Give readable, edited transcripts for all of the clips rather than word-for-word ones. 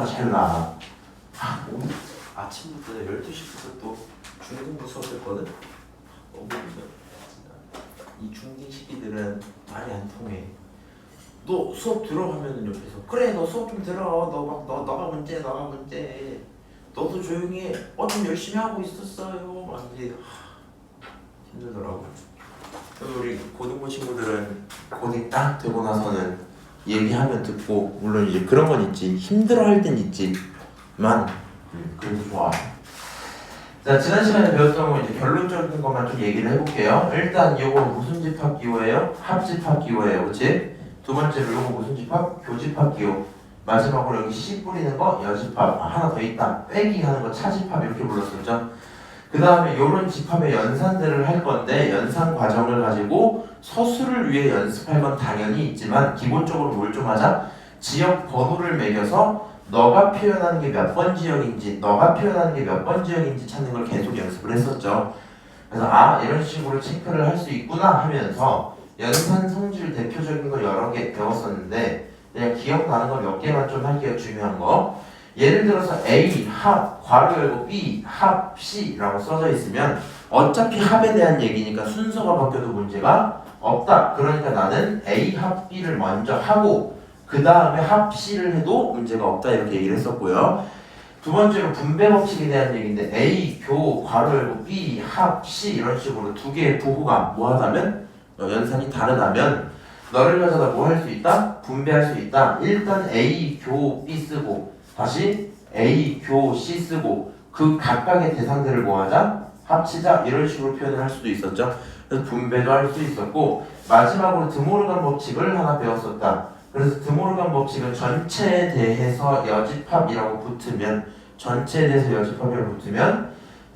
순서가 잘 나. 오늘 아침부터 12시부터 또 중등부 수업했거든? 너무 힘들어. 이 중딩 시기들은 말이 안 통해. 너 수업 들어가면은 옆에서 그래 너 수업 좀 들어. 너가 문제 너가 문제. 너도 조용히 해. 좀 열심히 하고 있었어요. 막 이제 힘들더라고. 그래서 우리 고등부 친구들은 고딩 딱 되고 나서는 얘기하면 듣고 물론 이제 그런 건 있지. 힘들어할 땐 있지만 그래도 좋아. 자, 지난 시간에 배웠던 거 이제 결론적인 것만 좀 얘기를 해볼게요. 일단 이거 무슨 집합 기호예요? 합집합 기호예요, 그렇지? 두 번째로 이거 무슨 집합? 교집합 기호. 마지막으로 여기 씨 뿌리는 거 여집합. 하나 더 있다. 빼기 하는 거 차집합 이렇게 불렀었죠. 그 다음에 이런 집합의 연산들을 할 건데 연산 과정을 가지고 서술을 위해 연습할 건 당연히 있지만 기본적으로 뭘 좀 하자? 지역 번호를 매겨서 너가 표현하는 게 몇 번 지역인지 너가 표현하는 게 몇 번 지역인지 찾는 걸 계속 연습을 했었죠. 그래서 이런 식으로 체크를 할 수 있구나 하면서 연산 성질 대표적인 거 여러 개 배웠었는데 그냥 기억나는 거 몇 개만 좀 할게요. 중요한 거. 예를 들어서 A 합 괄호 열고 B 합 C라고 써져 있으면 어차피 합에 대한 얘기니까 순서가 바뀌어도 문제가 없다. 그러니까 나는 A 합 B를 먼저 하고 그 다음에 합 C를 해도 문제가 없다 이렇게 얘기를 했었고요. 두 번째로 분배 법칙에 대한 얘기인데 A 교 괄호 열고 B 합 C 이런 식으로 두 개의 부호가 뭐하다면 연산이 다르다면 너를 가져다 뭐 할 수 있다? 분배할 수 있다. 일단 A 교 B 쓰고 다시 A 교 C 쓰고 그 각각의 대상들을 뭐하자? 합치자 이런 식으로 표현을 할 수도 있었죠. 그래서 분배도 할 수 있었고 마지막으로 드모르간 법칙을 하나 배웠었다. 그래서 드모르간 법칙은 전체에 대해서 여집합이라고 붙으면 전체에 대해서 여집합이라고 붙으면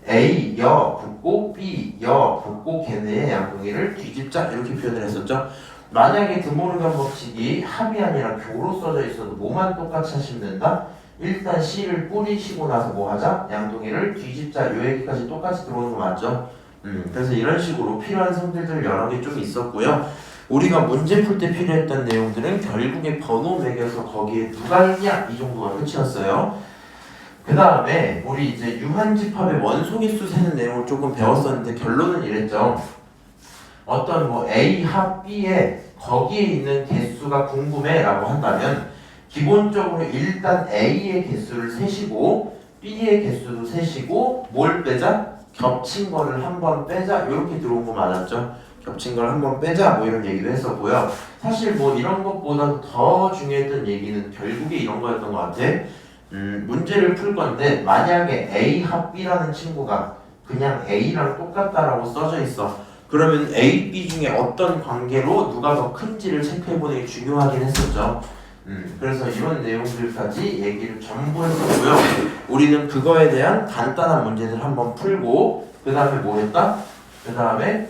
A 여 붙고 B 여 붙고 걔네의 양동이를 뒤집자 이렇게 표현을 했었죠. 만약에 드모르간 법칙이 합이 아니라 교로 써져 있어도 뭐만 똑같이 하시면 된다? 일단 C를 뿌리시고 나서 뭐 하자? 양동이를 뒤집자 요 얘기까지 똑같이 들어오는 거 맞죠? 그래서 이런 식으로 필요한 성질들 여러 개 좀 있었고요. 우리가 문제 풀 때 필요했던 내용들은 결국에 번호 매겨서 거기에 누가 있냐 이 정도가 끝이었어요. 그 다음에 우리 이제 유한집합의 원소개수 세는 내용을 조금 배웠었는데 결론은 이랬죠. 어떤 뭐 A 합 B에 거기에 있는 개수가 궁금해 라고 한다면 기본적으로 일단 A의 개수를 세시고 B의 개수도 세시고 뭘 빼자? 겹친 거를 한번 빼자 이렇게 들어온 거 맞았죠? 겹친 걸 한번 빼자 뭐 이런 얘기도 했었고요. 사실 뭐 이런 것보다 더 중요했던 얘기는 결국에 이런 거였던 것 같아. 문제를 풀 건데 만약에 A 합 B라는 친구가 그냥 A랑 똑같다라고 써져 있어. 그러면 A, B 중에 어떤 관계로 누가 더 큰지를 체크해보는 게 중요하긴 했었죠. 그래서 이런 내용들까지 얘기를 전부 했었고요. 우리는 그거에 대한 간단한 문제들 한번 풀고 그 다음에 뭐 했다? 그 다음에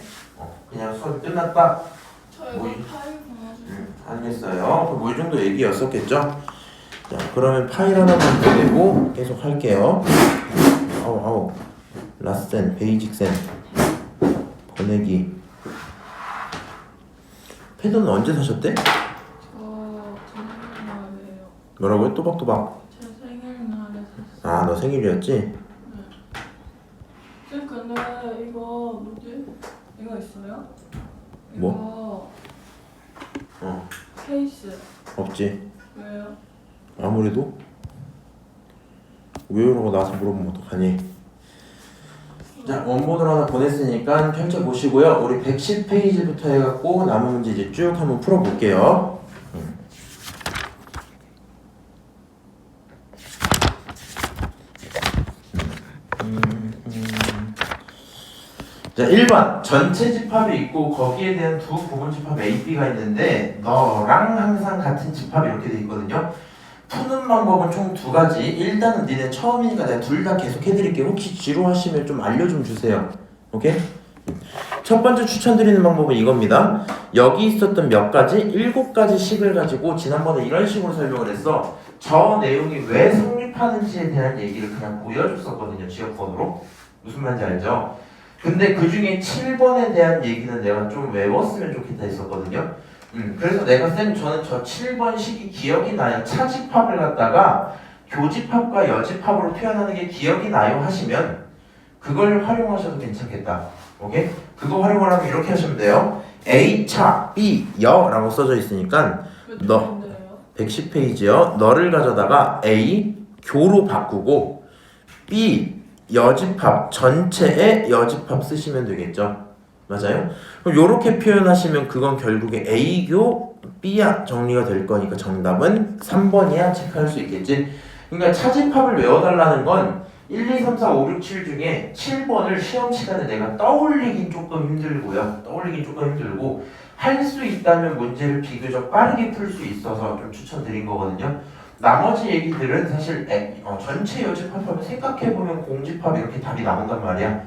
그냥 수업이 끝났다. 저 이거 파일 보내주세요. 알겠어요. 뭐 이 정도 얘기였었겠죠? 자, 그러면 파일 하나만 보내고 계속 할게요. 아우 라센, 베이직센 보내기. 패드는 언제 사셨대? 저 생일날이에요. 뭐라고요? 또박또박. 제 생일날에 샀어요. 너 생일이었지? 쌤 근데 이거 뭐지? 이거 있어요? 뭐? 이거 케이스 없지. 왜요? 아무래도 왜 이러고 나서 물어보면 어떡하니? 자, 원본으로 하나 보냈으니까 펼쳐보시고요. 우리 110페이지부터 해갖고 남은 문제 이제 쭉 한번 풀어볼게요. 자, 1번 전체 집합이 있고 거기에 대한 두 부분 집합 A, B가 있는데 너랑 항상 같은 집합 이렇게 돼 있거든요. 푸는 방법은 총 두 가지. 일단은 니네 처음이니까 내가 둘 다 계속 해드릴게요. 혹시 지루하시면 좀 알려 좀 주세요. 오케이? 첫 번째 추천드리는 방법은 이겁니다. 여기 있었던 몇 가지, 7가지 식을 가지고 지난번에 이런 식으로 설명을 했어. 저 내용이 왜 성립하는지에 대한 얘기를 그냥 보여줬었거든요. 지역번호로. 무슨 말인지 알죠? 근데 그 중에 7번에 대한 얘기는 내가 좀 외웠으면 좋겠다 했었거든요. 그래서 내가 저는 저 7번 식이 기억이 나요. 차집합을 갖다가 교집합과 여집합으로 표현하는 게 기억이 나요 하시면 그걸 활용하셔도 괜찮겠다. 오케이? 그거 활용을 하면 이렇게 하시면 돼요. A차 B 여라고 써져 있으니까 너 110페이지요. 너를 가져다가 A 교로 바꾸고 B 여집합 전체의 여집합 쓰시면 되겠죠. 맞아요? 그럼 이렇게 표현하시면 그건 결국에 A교 B야 정리가 될 거니까 정답은 3번이야 체크할 수 있겠지. 그러니까 차집합을 외워달라는 건 1, 2, 3, 4, 5, 6, 7 중에 7번을 시험 시간에 내가 떠올리긴 조금 힘들고요. 떠올리긴 조금 힘들고 할 수 있다면 문제를 비교적 빠르게 풀 수 있어서 좀 추천드린 거거든요. 나머지 얘기들은 사실 전체 여집합하면 생각해보면 공집합 이렇게 답이 나온단 말이야.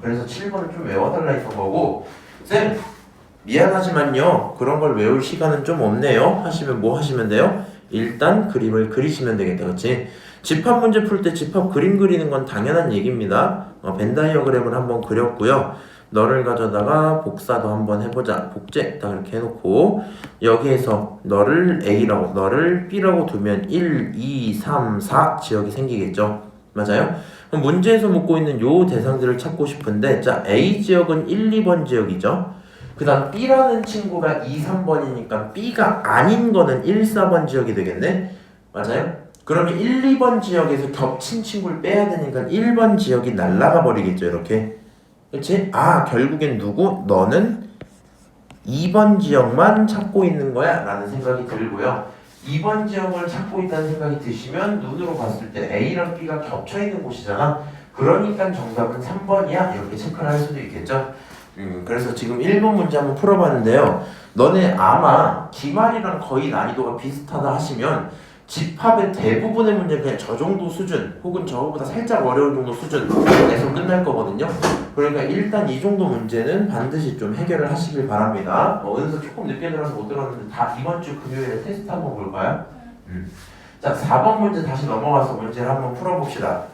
그래서 7번을 좀 외워달라 했던 거고 쌤 미안하지만요 그런 걸 외울 시간은 좀 없네요 하시면 뭐 하시면 돼요? 일단 그림을 그리시면 되겠다. 그치? 집합 문제 풀 때 집합 그림 그리는 건 당연한 얘기입니다. 벤다이어그램을 한번 그렸고요. 너를 가져다가 복사도 한번 해보자. 복제 딱 이렇게 해놓고 여기에서 너를 A라고 너를 B라고 두면 1, 2, 3, 4 지역이 생기겠죠. 맞아요? 그럼 문제에서 묻고 있는 요 대상들을 찾고 싶은데 자 A 지역은 1, 2번 지역이죠. 그 다음 B라는 친구가 2, 3번이니까 B가 아닌 거는 1, 4번 지역이 되겠네. 맞아요? 그러면 1, 2번 지역에서 겹친 친구를 빼야 되니까 1번 지역이 날아가 버리겠죠. 이렇게. 그치? 아 결국엔 누구? 너는 2번 지역만 찾고 있는 거야 라는 생각이 들고요. 2번 지역을 찾고 있다는 생각이 드시면 눈으로 봤을 때 A랑 B가 겹쳐있는 곳이잖아. 그러니까 정답은 3번이야 이렇게 체크를 할 수도 있겠죠. 그래서 지금 1번 문제 한번 풀어봤는데요. 너네 아마 기말이랑 거의 난이도가 비슷하다 하시면 집합의 대부분의 문제는 그냥 저 정도 수준 혹은 저거보다 살짝 어려운 정도 수준에서 끝날 거거든요. 그러니까 일단 이 정도 문제는 반드시 좀 해결을 하시길 바랍니다. 은서 조금 늦게 들어서 못 들었는데 다 이번 주 금요일에 테스트 한번 볼까요? 자 4번 문제 다시 넘어가서 문제를 한번 풀어봅시다.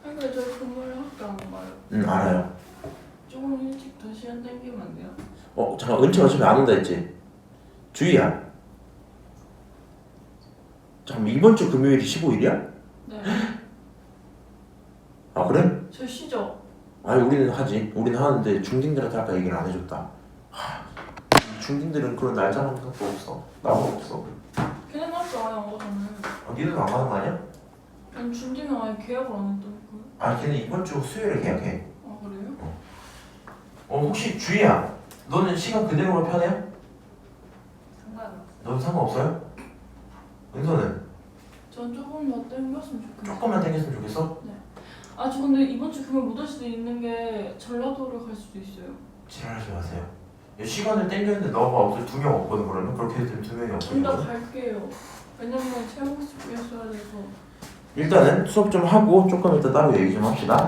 근데 저 금요일 학교 안 가요. 알아요. 조금 일찍 더 시간 땡기면 안 돼요? 잠깐 은채 어차피 안 온다 했지? 주희야 잠깐 이번 주 금요일이 15일이야? 네. 아 그래? 저 쉬죠? 아니 우리는 하지. 우리는 하는데 중딩들한테 아까 얘기를 안 해줬다. 중딩들은 그런 날 잡는 것도 없어. 나도 없어. 걔네 학교 아예 안 가잖아요. 니들도 안 가는 거 아니야? 아니 준비는 아예 계약을 안 했다니까요. 아니 걔는 이번 주 수요일에 계약해. 아 그래요? 혹시 주희야 너는 시간 그대로가 편해요? 상관없어요. 너는 상관없어요? 은서는? 전 조금 더 땡겼으면 좋겠어요. 조금만 땡겼으면 좋겠어? 아 저 근데 이번 주 금요일 못 올 수도 있는 게 전라도를 갈 수도 있어요. 지랄하지 마세요. 시간을 땡겼는데 너가 없을 2명 없거든. 그러면 그렇게 되면 2명이 없어. 둘 다 갈게요. 왜냐면 체육 준비했어야 돼서. 일단은 수업 좀 하고 조금 이따 따로 얘기 좀 합시다.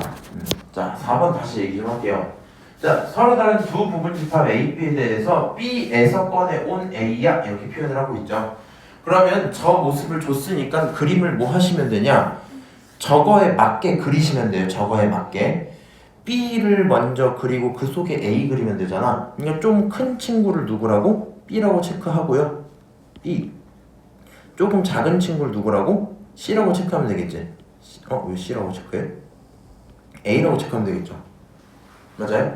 자 4번 다시 얘기 좀 할게요. 자 서로 다른 두 부분 집합 A, B에 대해서 B에서 꺼내온 A야 이렇게 표현을 하고 있죠. 그러면 저 모습을 줬으니까 그림을 뭐 하시면 되냐? 저거에 맞게 그리시면 돼요. 저거에 맞게 B를 먼저 그리고 그 속에 A 그리면 되잖아. 그러니까 좀 큰 친구를 누구라고? B라고 체크하고요. B 조금 작은 친구를 누구라고? C라고 체크하면 되겠지. 왜 C라고 체크해? A라고 체크하면 되겠죠. 맞아요?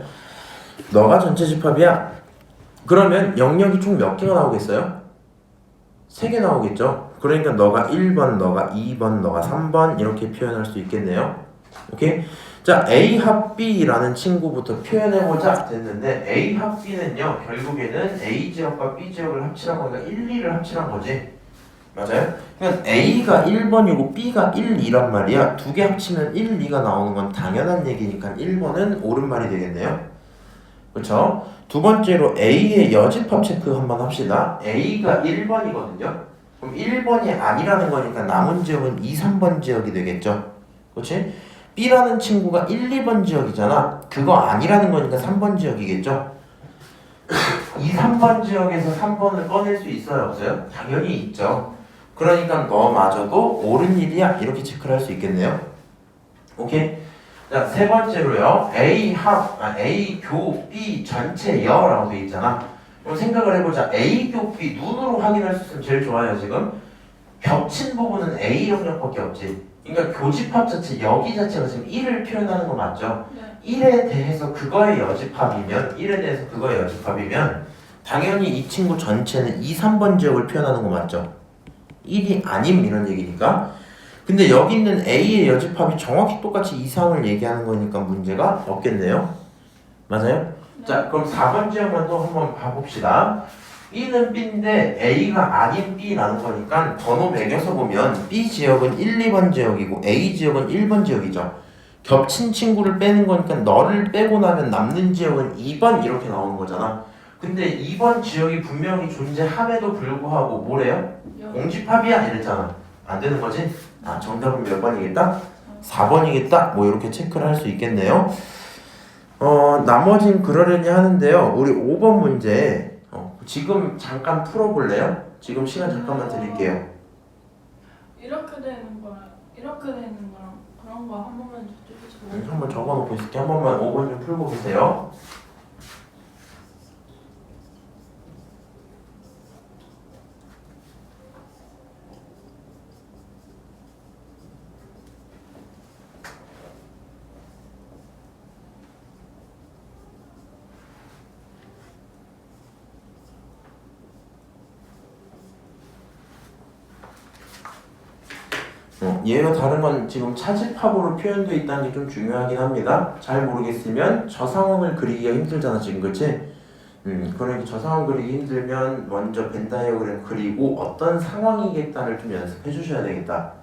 너가 전체 집합이야. 그러면 영역이 총 몇 개가 나오겠어요? 3개 나오겠죠. 그러니까 너가 1번, 너가 2번, 너가 3번 이렇게 표현할 수 있겠네요. 오케이? 자, A 합 B라는 친구부터 표현해보자 됐는데 A 합 B는요 결국에는 A 지역과 B 지역을 합치란 거니까 1, 2를 합치란 거지. 맞아요? 그러니까 A가 1번이고 B가 1, 2란 말이야. 두 개 합치면 1, 2가 나오는 건 당연한 얘기니까 1번은 옳은 말이 되겠네요. 그렇죠? 두 번째로 A의 여집합 체크 한번 합시다. A가 1번이거든요. 그럼 1번이 아니라는 거니까 남은 지역은 2, 3번 지역이 되겠죠. 그렇지? B라는 친구가 1, 2번 지역이잖아. 그거 아니라는 거니까 3번 지역이겠죠. 2, 3번 지역에서 3번을 꺼낼 수 있어요? 없어요? 당연히 있죠. 그러니까 너마저도 옳은 일이야 이렇게 체크를 할 수 있겠네요. 오케이? 자, 세 번째로요. A 교 B 전체여라고 돼 있잖아. 그럼 생각을 해보자. A 교 B 눈으로 확인할 수 있으면 제일 좋아요. 지금 겹친 부분은 A 영역밖에 없지. 그러니까 교집합 자체 여기 자체가 지금 1을 표현하는 거 맞죠? 네. 1에 대해서 그거의 여집합이면 1에 대해서 그거의 여집합이면 당연히 이 친구 전체는 2, 3번 지역을 표현하는 거 맞죠? 1이 아님 이런 얘기니까. 근데 여기 있는 A의 여집합이 정확히 똑같이 이상을 얘기하는 거니까 문제가 없겠네요. 맞아요? 네. 자, 그럼 4번 지역만 또 한번 봐봅시다. B는 B인데 A가 아닌 B라는 거니까 번호 매겨서 보면 B 지역은 1, 2번 지역이고 A 지역은 1번 지역이죠. 겹친 친구를 빼는 거니까 너를 빼고 나면 남는 지역은 2번 이렇게 나오는 거잖아. 근데 2번 지역이 분명히 존재함에도 불구하고 뭐래요? 공집합이야 이랬잖아. 안 되는 거지? 아, 정답은 몇 번이겠다? 4번이겠다? 뭐 이렇게 체크를 할 수 있겠네요. 나머진 그러려니 하는데요. 우리 5번 문제 지금 잠깐 풀어볼래요? 지금 시간 잠깐만 드릴게요. 이렇게 되는 거랑 이렇게 되는 거랑 그런 거 한 번만 저쪽에서 한번 적어놓고 있을게. 한 번만 5번 좀 풀고 계세요. 얘가 다른 건 지금 차집합으로 표현되어 있다는 게 좀 중요하긴 합니다. 잘 모르겠으면 저 상황을 그리기가 힘들잖아 지금, 그치? 그러니까 저 상황 그리기 힘들면 먼저 벤 다이어그램 그리고 어떤 상황이겠다를 좀 연습해 주셔야 되겠다.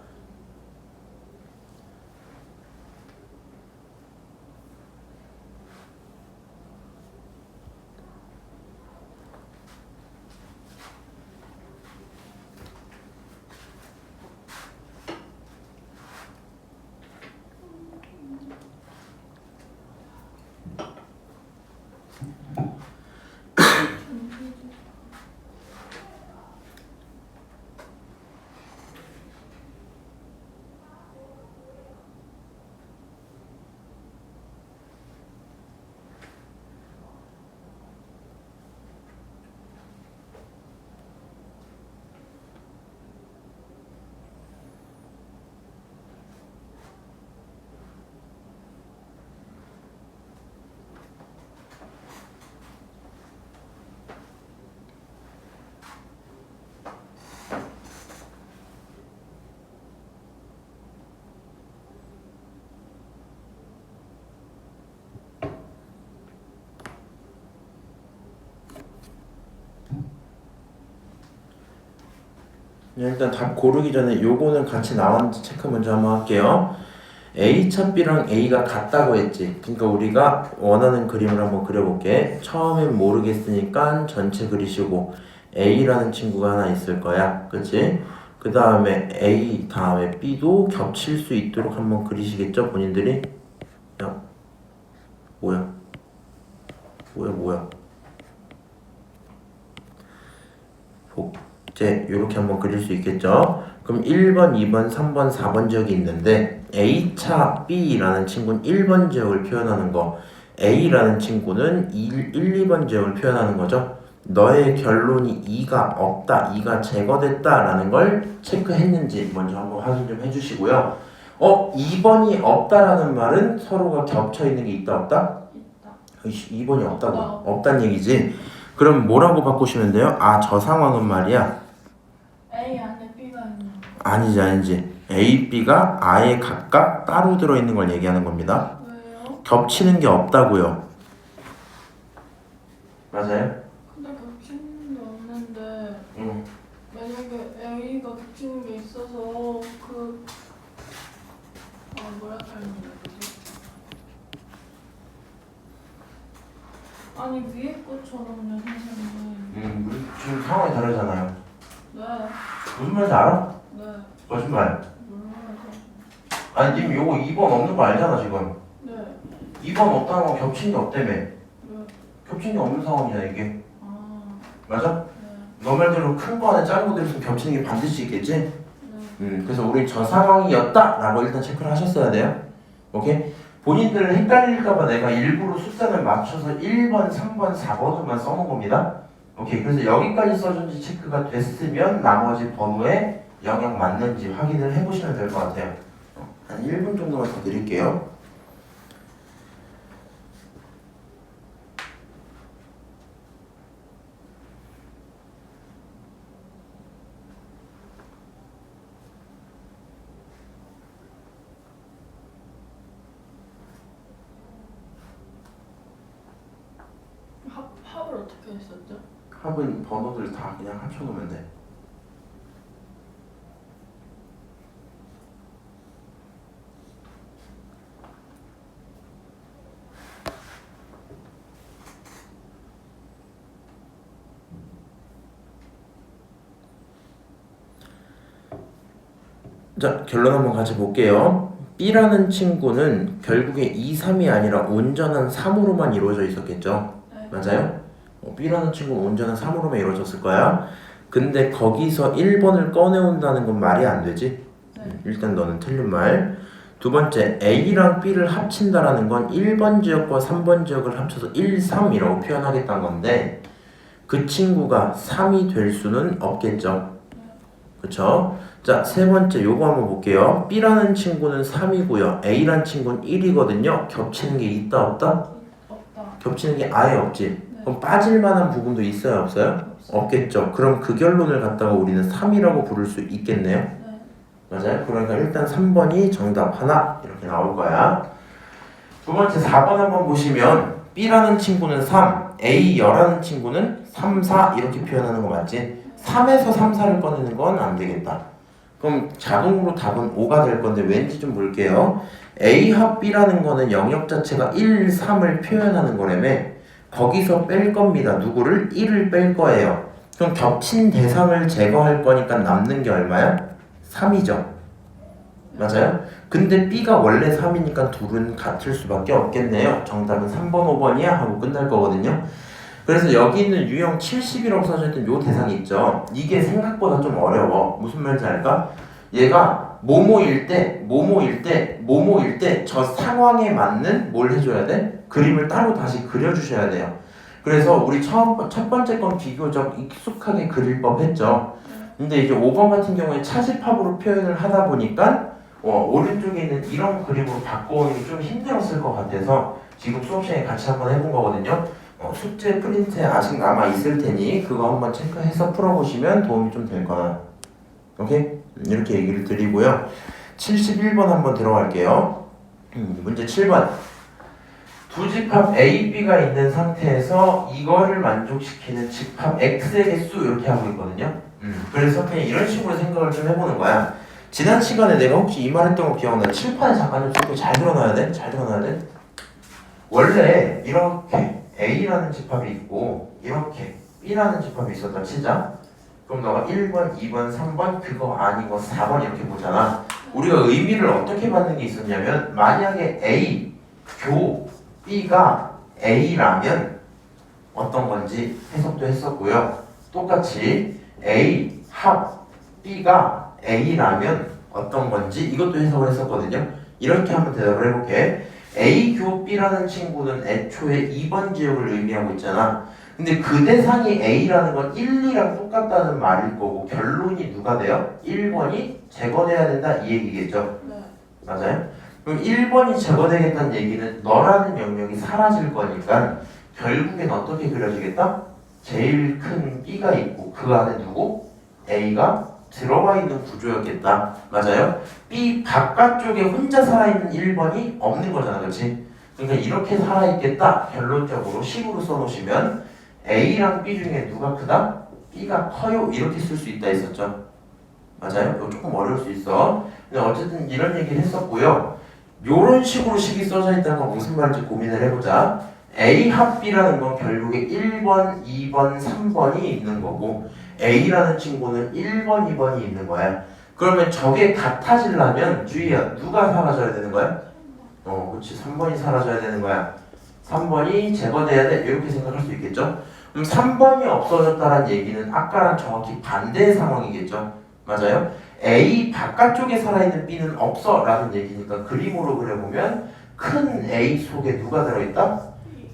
일단 답 고르기 전에 요거는 같이 나왔는지 체크 먼저 한번 할게요. A차 B랑 A가 같다고 했지. 그러니까 우리가 원하는 그림을 한번 그려볼게. 처음엔 모르겠으니까 전체 그리시고 A라는 친구가 하나 있을 거야. 그치? 그 다음에 A 다음에 B도 겹칠 수 있도록 한번 그리시겠죠? 본인들이? 야, 뭐야? 뭐야? 복제 요렇게 한번 그릴 수 있겠죠? 그럼 1번, 2번, 3번, 4번 지역이 있는데 A차 B라는 친구는 1번 지역을 표현하는 거, A라는 친구는 1, 2번 지역을 표현하는 거죠. 너의 결론이 2가 없다, 2가 제거됐다라는 걸 체크했는지 먼저 한번 확인 좀 해주시고요. 2번이 없다라는 말은 서로가 겹쳐 있는 게 있다 없다? 있다. 2번이 없다고? 없다는 얘기지. 그럼 뭐라고 바꾸시면 돼요? 아, 저 상황은 말이야. A 안에 B가 있는 아니지. A, B가 아예 각각 따로 들어있는 걸 얘기하는 겁니다. 왜요? 겹치는 게 없다고요. 맞아요? 근데 겹치는 게 없는데 응. 만약에 A가 겹치는 게 있어서 뭐라 하는 거지? 아니 위에 것처럼요 선생님. 우리 지금 상황이 다르잖아요. 네. 무슨 말인지 알아? 네. 거짓말. 몰라요. 아니, 님 요거 2번 없는 거 알잖아, 지금. 네. 2번 없다는 건 겹친 게 없다며. 네. 겹친 게 없는 상황이잖아, 이게. 아. 맞아? 네. 너 말대로 큰 거 안에 작은 거 들으면 겹치는 게 반드시 있겠지? 네. 그래서 우리 저 상황이었다 라고 일단 체크를 하셨어야 돼요. 오케이? 본인들 헷갈릴까봐 내가 일부러 숫자를 맞춰서 1번, 3번, 4번으로만 써놓은 겁니다. 오케이. 그래서 여기까지 써준지 체크가 됐으면 나머지 번호에 영역 맞는지 확인을 해보시면 될 것 같아요. 한 1분 정도만 더 드릴게요. 합을 어떻게 했었죠? 합은 번호들 다 그냥 합쳐놓으면 돼. 자, 결론 한번 같이 볼게요. B라는 친구는 결국에 2, 3이 아니라 온전한 3으로만 이루어져 있었겠죠. 네. 맞아요? B라는 친구는 온전한 3으로만 이루어졌을 거야. 근데 거기서 1번을 꺼내온다는 건 말이 안 되지? 네. 일단 너는 틀린 말. 두 번째, A랑 B를 합친다라는 건 1번 지역과 3번 지역을 합쳐서 1, 3이라고 표현하겠다는 건데 그 친구가 3이 될 수는 없겠죠. 그쵸? 자, 세 번째 요거 한번 볼게요. B라는 친구는 3이고요. A라는 친구는 1이거든요. 겹치는 게 있다 없다? 없다. 겹치는 게 아예 없지. 그럼 빠질 만한 부분도 있어요 없어요? 없겠죠. 그럼 그 결론을 갖다가 우리는 3이라고 부를 수 있겠네요. 네. 맞아요? 그러니까 일단 3번이 정답 하나 이렇게 나올 거야. 두 번째 4번 한번 보시면 B라는 친구는 3, A여라는 친구는 3, 4 이렇게 표현하는 거 맞지? 3에서 3, 4를 꺼내는 건 안 되겠다. 그럼 자동으로 답은 5가 될 건데 왠지 좀 볼게요. A 합 B라는 거는 영역 자체가 1, 3을 표현하는 거라며 거기서 뺄 겁니다. 누구를? 1을 뺄 거예요. 그럼 겹친 대상을 제거할 거니까 남는 게 얼마야? 3이죠. 맞아요? 근데 B가 원래 3이니까 둘은 같을 수밖에 없겠네요. 정답은 3번, 5번이야 하고 끝날 거거든요. 그래서 여기 있는 유형 70이라고 써져있던 요 대상이 있죠. 이게 생각보다 좀 어려워. 무슨 말인지 알까? 얘가 뭐뭐일 때, 뭐뭐일 때, 뭐뭐일 때 저 상황에 맞는 뭘 해줘야 돼? 그림을 따로 다시 그려주셔야 돼요. 그래서 우리 첫 번째 건 비교적 익숙하게 그릴 법 했죠. 근데 이제 5번 같은 경우에 차집합으로 표현을 하다 보니까 오른쪽에 있는 이런 그림으로 바꿔오는 게 좀 힘들었을 것 같아서 지금 수업 시간에 같이 한번 해본 거거든요. 숙제 프린트에 아직 남아 있을 테니 그거 한번 체크해서 풀어보시면 도움이 좀 될 거나. 오케이? 이렇게 얘기를 드리고요. 71번 한번 들어갈게요. 문제 7번. 두 집합 A, B가 있는 상태에서 이거를 만족시키는 집합 X의 개수 이렇게 하고 있거든요. 그래서 그냥 이런 식으로 생각을 좀 해보는 거야. 지난 시간에 내가 혹시 이 말 했던 거 기억나? 칠판에 잠깐 좀 잘 들어놔야 돼? 잘 들어놔야 돼? 원래 이렇게 A라는 집합이 있고 이렇게 B라는 집합이 있었다 치자. 그럼 너가 1번, 2번, 3번 그거 아니고 4번 이렇게 보잖아. 우리가 의미를 어떻게 받는 게 있었냐면 만약에 A, 교, B가 A라면 어떤 건지 해석도 했었고요. 똑같이 A, 합, B가 A라면 어떤 건지 이것도 해석을 했었거든요. 이렇게 한번 대답을 해볼게. A 교 B라는 친구는 애초에 2번 지역을 의미하고 있잖아. 근데 그 대상이 A라는 건 1, 2랑 똑같다는 말일 거고 결론이 누가 돼요? 1번이 제거돼야 된다 이 얘기겠죠? 네. 맞아요? 그럼 1번이 제거되겠다는 얘기는 너라는 영역이 사라질 거니까 결국엔 어떻게 그려지겠다? 제일 큰 B가 있고 그 안에 누구? A가 들어와 있는 구조였겠다. 맞아요? B 바깥쪽에 혼자 살아있는 1번이 없는 거잖아. 그렇지? 그러니까 이렇게 살아있겠다. 결론적으로 식으로 써놓으시면 A랑 B 중에 누가 크다? B가 커요. 이렇게 쓸 수 있다 했었죠. 맞아요? 이거 조금 어려울 수 있어. 근데 어쨌든 이런 얘기를 했었고요. 요런 식으로 식이 써져 있다는 건 무슨 말인지 고민을 해보자. A 합 B라는 건 결국에 1번, 2번, 3번이 있는 거고 A라는 친구는 1번, 2번이 있는 거야. 그러면 저게 같아지려면 주의야. 누가 사라져야 되는 거야? 그렇지. 3번이 사라져야 되는 거야. 3번이 제거돼야 돼. 이렇게 생각할 수 있겠죠? 그럼 3번이 없어졌다는 얘기는 아까랑 정확히 반대의 상황이겠죠? 맞아요? A 바깥쪽에 살아있는 B는 없어 라는 얘기니까 그림으로 그려보면 큰 A 속에 누가 들어있다?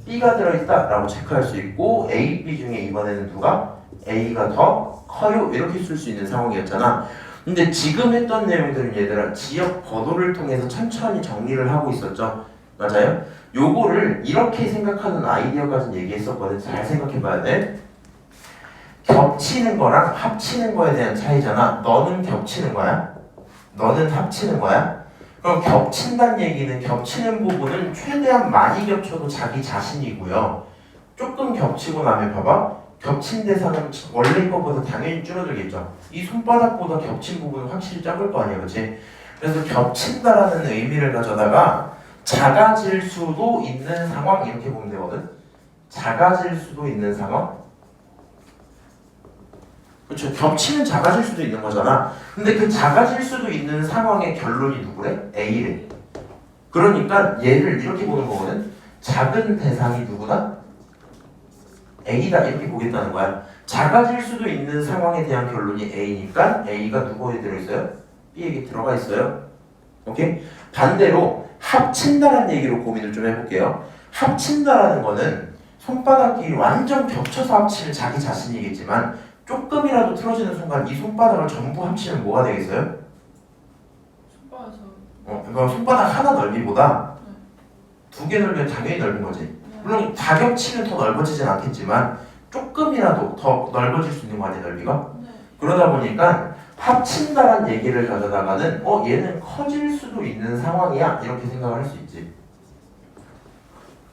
B가 들어있다 라고 체크할 수 있고 A, B 중에 이번에는 누가? A가 더 커요? 이렇게 쓸 수 있는 상황이었잖아. 근데 지금 했던 내용들은 얘들아 지역 번호를 통해서 천천히 정리를 하고 있었죠. 맞아요? 요거를 이렇게 생각하는 아이디어까지 얘기했었거든. 잘 생각해봐야 돼. 겹치는 거랑 합치는 거에 대한 차이잖아. 너는 겹치는 거야? 너는 합치는 거야? 그럼 겹친다는 얘기는 겹치는 부분은 최대한 많이 겹쳐도 자기 자신이고요. 조금 겹치고 나면 봐봐. 겹친 대상은 원래 거보다 당연히 줄어들겠죠. 이 손바닥보다 겹친 부분은 확실히 작을 거 아니야, 그렇지? 그래서 겹친다라는 의미를 가져다가 작아질 수도 있는 상황 이렇게 보면 되거든. 작아질 수도 있는 상황. 그렇죠. 겹치면 작아질 수도 있는 거잖아. 근데 그 작아질 수도 있는 상황의 결론이 누구래? A래. 그러니까 얘를 이렇게 보는 거거든. 작은 대상이 누구다? A다 이렇게 보겠다는 거야. 작아질 수도 있는 상황에 대한 결론이 A니까 A가 누구에 들어있어요? B에게 들어가 있어요. 오케이? 반대로 합친다라는 얘기로 고민을 좀 해볼게요. 합친다라는 거는 손바닥이 완전 겹쳐서 합치면 자기 자신이겠지만 조금이라도 틀어지는 순간 이 손바닥을 전부 합치면 뭐가 되겠어요? 손바닥 그러니까 손바닥 하나 넓이보다 두 개 넓이면 당연히 넓은 거지. 물론 다 겹치면 더 넓어지진 않겠지만 조금이라도 더 넓어질 수 있는 거 아니야, 넓이가? 네. 그러다 보니까 합친다란 얘기를 가져다가는 얘는 커질 수도 있는 상황이야 이렇게 생각을 할 수 있지.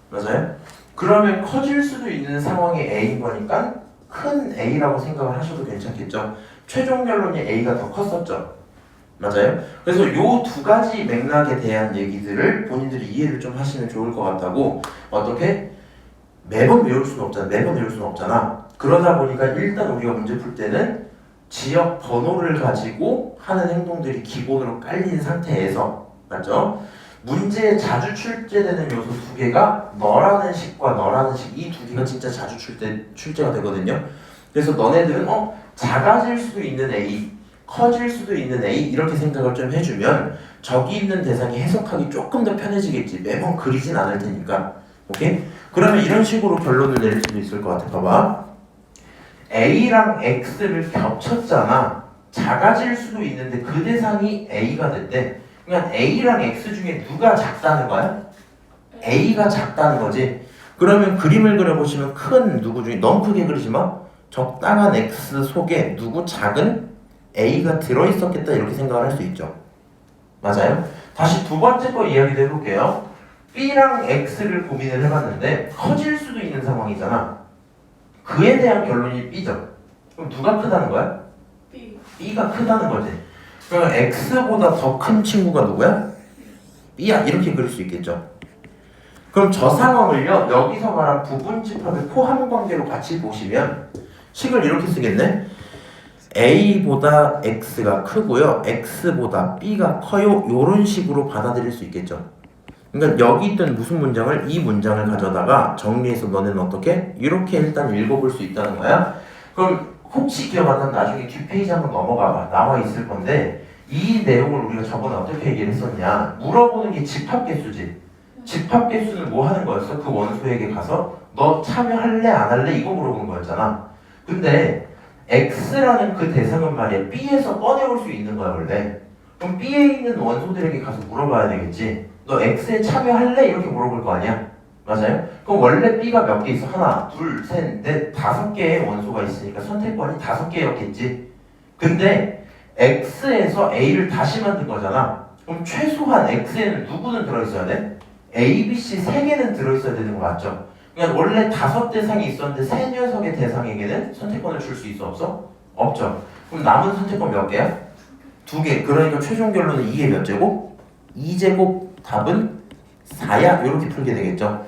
맞아요? 그러면 커질 수도 있는 상황이 A인 거니까 큰 A라고 생각을 하셔도 괜찮겠죠. 최종 결론이 A가 더 컸었죠. 맞아요? 그래서 요 두 가지 맥락에 대한 얘기들을 본인들이 이해를 좀 하시면 좋을 것 같다고. 어떻게? 매번 외울 수는 없잖아. 매번 외울 수는 없잖아. 그러다 보니까 일단 우리가 문제 풀 때는 지역 번호를 가지고 하는 행동들이 기본으로 깔린 상태에서, 맞죠? 문제에 자주 출제되는 요소 두 개가 너라는 식과 너라는 식, 이 두 개가 진짜 자주 출제가 되거든요. 그래서 너네들은 작아질 수도 있는 A, 커질 수도 있는 A 이렇게 생각을 좀 해주면 저기 있는 대상이 해석하기 조금 더 편해지겠지. 매번 그리진 않을 테니까. 오케이? 그러면 이런 식으로 결론을 내릴 수도 있을 것 같아. 봐봐. A랑 X를 겹쳤잖아. 작아질 수도 있는데 그 대상이 A가 됐대. 그러니까 A랑 X 중에 누가 작다는 거야? A가 작다는 거지. 그러면 그림을 그려보시면 큰 누구 중에 너무 크게 그리지 마. 적당한 X 속에 누구 작은 A가 들어있었겠다 이렇게 생각을 할 수 있죠. 맞아요? 다시 두 번째 거 이야기도 해볼게요. B랑 X를 고민을 해봤는데 커질 수도 있는 상황이잖아. 그에 대한 결론이 B죠. 그럼 누가 크다는 거야? B. B가 크다는 거지. 그러면 X보다 더 큰 친구가 누구야? B야. 이렇게 그릴 수 있겠죠. 그럼 저 상황을요, 여기서 말한 부분 집합의 포함 관계로 같이 보시면 식을 이렇게 쓰겠네. A보다 X가 크고요, X보다 B가 커요. 요런 식으로 받아들일 수 있겠죠. 그러니까 여기 있던 무슨 문장을 이 문장을 가져다가 정리해서 너네는 어떻게? 이렇게 일단 읽어볼 수 있다는 거야. 그럼 혹시 기억 안 나면 나중에 뒷페이지 한번 넘어가봐. 나와 있을 건데 이 내용을 우리가 저번에 어떻게 얘기를 했었냐. 물어보는 게 집합개수지. 집합개수는 뭐 하는 거였어? 그 원소에게 가서 너 참여할래 안 할래? 이거 물어본 거였잖아. 근데 X라는 그 대상은 말이야 B에서 꺼내올 수 있는 거야 원래. 그럼 B에 있는 원소들에게 가서 물어봐야 되겠지. 너 X에 참여할래? 이렇게 물어볼 거 아니야? 맞아요? 그럼 원래 B가 몇 개 있어? 하나, 둘, 셋, 넷, 5개의 원소가 있으니까 선택권이 5개였겠지. 근데 X에서 A를 다시 만든 거잖아. 그럼 최소한 X에는 누구는 들어있어야 돼? A, B, C 3개는 들어있어야 되는 거 맞죠? 그러니까 원래 5대상이 있었는데 3녀석의 대상에게는 선택권을 줄 수 있어 없어? 없죠. 그럼 남은 선택권 몇 개야? 2개. 그러니까 최종 결론은 2의 몇 제곱? 2제곱 답은 4야? 이렇게 풀게 되겠죠.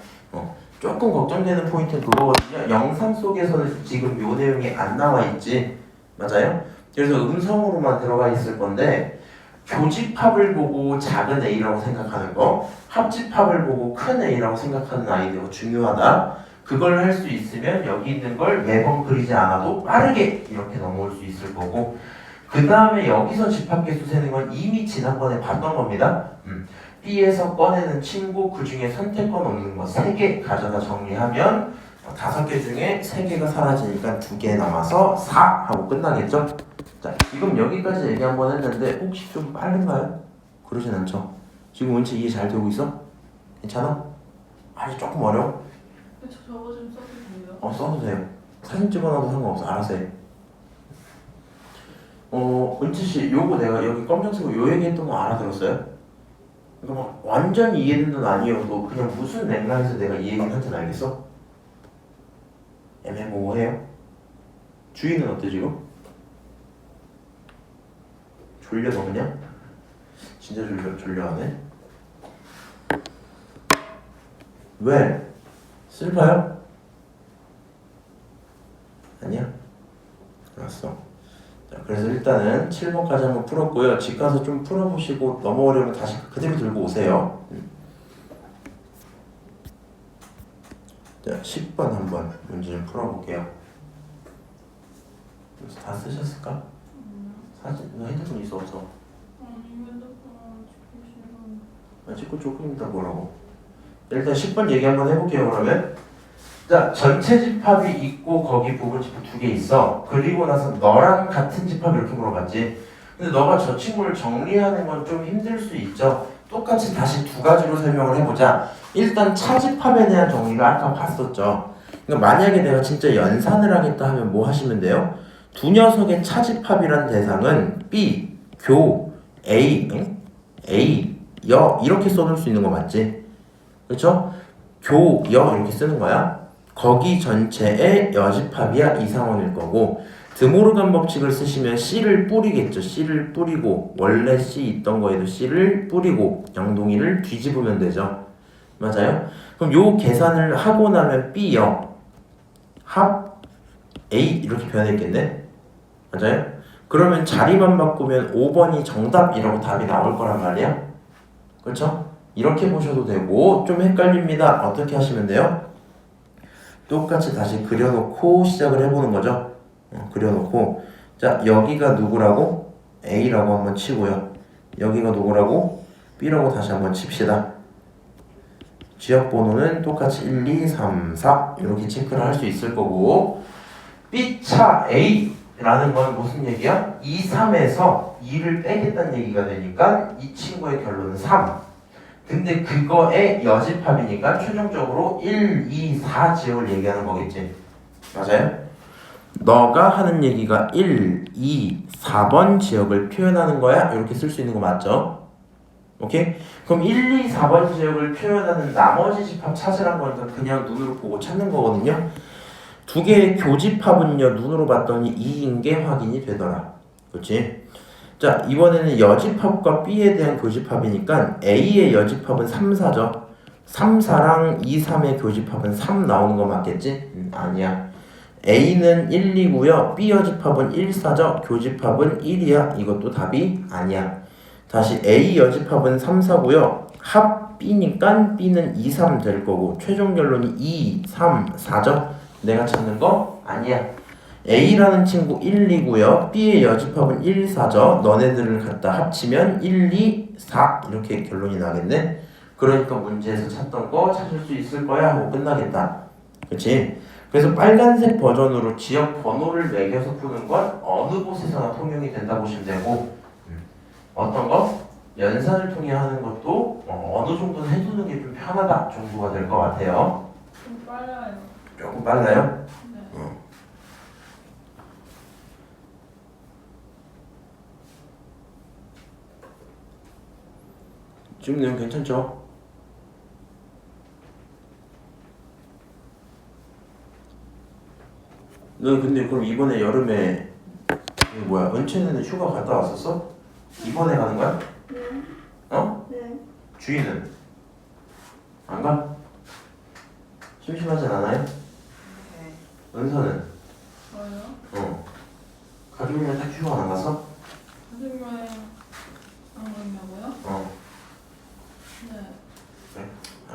조금 걱정되는 포인트는 그거거든요. 영상 속에서는 지금 요 내용이 안 나와 있지. 맞아요? 그래서 음성으로만 들어가 있을 건데 교집합을 보고 작은 A라고 생각하는 거, 합집합을 보고 큰 A라고 생각하는 아이디어가 중요하다. 그걸 할 수 있으면 여기 있는 걸 매번 그리지 않아도 빠르게 이렇게 넘어올 수 있을 거고, 그 다음에 여기서 집합계수 세는 건 이미 지난번에 봤던 겁니다. B에서 꺼내는 친구, 그 중에 선택권 없는 거 3개 가져다 정리하면 5개 중에 3개가 사라지니까 2개 남아서 4 하고 끝나겠죠? 자, 지금 여기까지 얘기 한번 했는데 혹시 좀 빠른가요? 그러진 않죠. 지금 원체 이해 잘 되고 있어? 괜찮아? 아직 조금 어려워? 저거 좀 써도 돼요? 써도 돼요. 사진 찍어놔도 상관없어. 알아서 해. 은치씨 요거 내가 여기 검정색으로 요 얘기했던 거 알아들었어요? 그러니까 막 완전히 이해된 건 아니어도 그냥 무슨 맥락에서 내가 이 얘기를 한지는 알겠어? 애매모호해요? 주인은 어때 지금? 졸려 너 그냥? 진짜 졸려하네? 왜? 슬퍼요? 아니야? 알았어. 자, 그래서 일단은 7번까지 한번 풀었고요. 집 가서 좀 풀어보시고 너무 어려우면 다시 그대로 들고 오세요. 자, 10번 한번 문제 좀 풀어볼게요. 그래서 다 쓰셨을까? 사진, 너 핸드폰 있어 없어? 아니 핸드폰 찍고 싫어. 찍고 조금 이따 뭐라고? 일단 10번 얘기 한번 해볼게요. 그러면 자, 전체 집합이 있고 거기 부분 집합 2개 있어. 그리고 나서 너랑 같은 집합 이렇게 물어봤지. 근데 너가 저 친구를 정리하는 건 좀 힘들 수 있죠. 똑같이 다시 두 가지로 설명을 해보자. 일단 차집합에 대한 정리를 아까 봤었죠. 그러니까 만약에 내가 진짜 연산을 하겠다 하면 뭐 하시면 돼요? 두 녀석의 차집합이란 대상은 B, 교, A, A, 여 이렇게 써놓을 수 있는 거 맞지? 그렇죠? 교, 여 이렇게 쓰는 거야. 거기 전체의 여집합이야 이상원일 거고 드모르간 법칙을 쓰시면 C를 뿌리겠죠. C를 뿌리고 원래 C 있던 거에도 C를 뿌리고 양동이를 뒤집으면 되죠. 맞아요? 그럼 요 계산을 하고 나면 B여 합 A 이렇게 변했겠네? 맞아요? 그러면 자리만 바꾸면 5번이 정답이라고 답이 나올 거란 말이야. 그렇죠? 이렇게 보셔도 되고 좀 헷갈립니다. 어떻게 하시면 돼요? 똑같이 다시 그려놓고 시작을 해보는 거죠. 그려놓고 자 여기가 누구라고? A라고 한번 치고요. 여기가 누구라고? B라고 다시 한번 칩시다. 지역번호는 똑같이 1, 2, 3, 4 이렇게 체크를 할 수 있을 거고 B차 A라는 건 무슨 얘기야? 2, 3에서 2를 빼겠다는 얘기가 되니까 이 친구의 결론은 3. 근데 그거의 여집합이니까 최종적으로 1, 2, 4 지역을 얘기하는 거겠지. 맞아요? 너가 하는 얘기가 1, 2, 4번 지역을 표현하는 거야? 이렇게 쓸 수 있는 거 맞죠? 오케이? 그럼 1, 2, 4번 지역을 표현하는 나머지 집합 찾으란 거니까 그냥 눈으로 보고 찾는 거거든요. 두 개의 교집합은요 눈으로 봤더니 2인 게 확인이 되더라. 그렇지? 자 이번에는 여집합과 B에 대한 교집합이니까 A의 여집합은 3, 4죠. 3, 4랑 2, 3의 교집합은 3 나오는 거 맞겠지? 아니야. A는 1, 2고요. B 여집합은 1, 4죠. 교집합은 1이야. 이것도 답이 아니야. 다시 A 여집합은 3, 4고요. 합 B니까 B는 2, 3 될 거고 최종 결론이 2, 3, 4죠. 내가 찾는 거 아니야. A라는 친구 1, 2고요. B의 여집합은 1, 4죠. 너네들을 갖다 합치면 1, 2, 4 이렇게 결론이 나겠네. 그러니까 문제에서 찾던 거 찾을 수 있을 거야 하고 끝나겠다. 그렇지? 그래서 빨간색 버전으로 지역 번호를 매겨서 푸는 건 어느 곳에서나 통용이 된다 보시면 되고 어떤 거? 연산을 통해 하는 것도 어느 정도는 해두는 게 좀 편하다 정도가 될 것 같아요. 좀 빨라요. 조금 빨라요? 네. 지금 내용 괜찮죠? 너 근데 그럼 이번에 여름에 이거 뭐야 은채는 휴가 갔다 왔었어? 이번에 가는 거야? 네. 어? 네. 주희는? 안 가? 심심하진 않아요? 네. 은서는? 저요? 가족이랑 딱 휴가 안 갔어? 가족여행 안 갔냐고요? 네.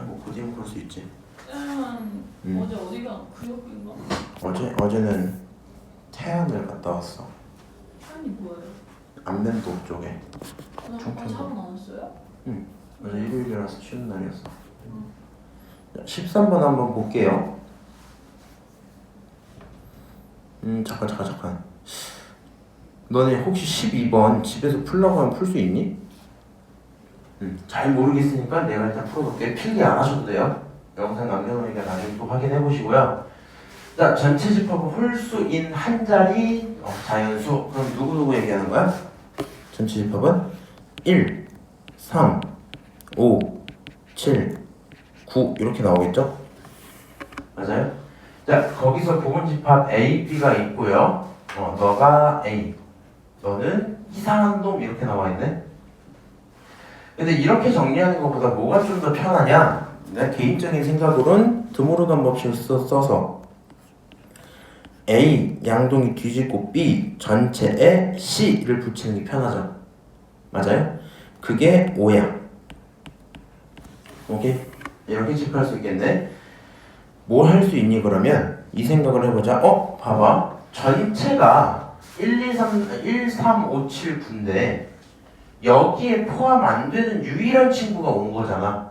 뭐 고딩 그럴 수 있지. 쌤은 어제 어디가 그역인가? 어제는 태안을 갔다 왔어. 태안이 뭐예요? 안면도 쪽에. 오늘 사고 나왔어요? 어제 일요일이라서 쉬는 날이었어. 13번 한번 볼게요. 잠깐. 너네 혹시 12번 집에서 풀라고 하면 풀 수 있니? 잘 모르겠으니까 내가 일단 풀어볼게. 필기 안 하셔도 돼요. 영상 남겨놓으니까 나중에 또 확인해 보시고요. 자, 전체 집합은 홀수인 한 자리 자연수. 그럼 누구 얘기하는 거야? 전체 집합은 1, 3, 5, 7, 9 이렇게 나오겠죠? 맞아요? 자, 거기서 부분 집합 A, B가 있고요. 너가 A, 너는 이상한 놈 이렇게 나와 있네. 근데 이렇게 정리하는 것보다 뭐가 좀 더 편하냐? 내 개인적인 생각으로는 드모르간 법칙을 써서 A 양동이 뒤집고 B 전체에 C를 붙이는 게 편하죠. 맞아요? 그게 5야. 오케이? 이렇게 집합할 수 있겠네. 뭘 할 수 있니 그러면? 이 생각을 해보자. 봐봐. 전체가 1, 3, 5, 7, 9인데 여기에 포함 안 되는 유일한 친구가 온 거잖아.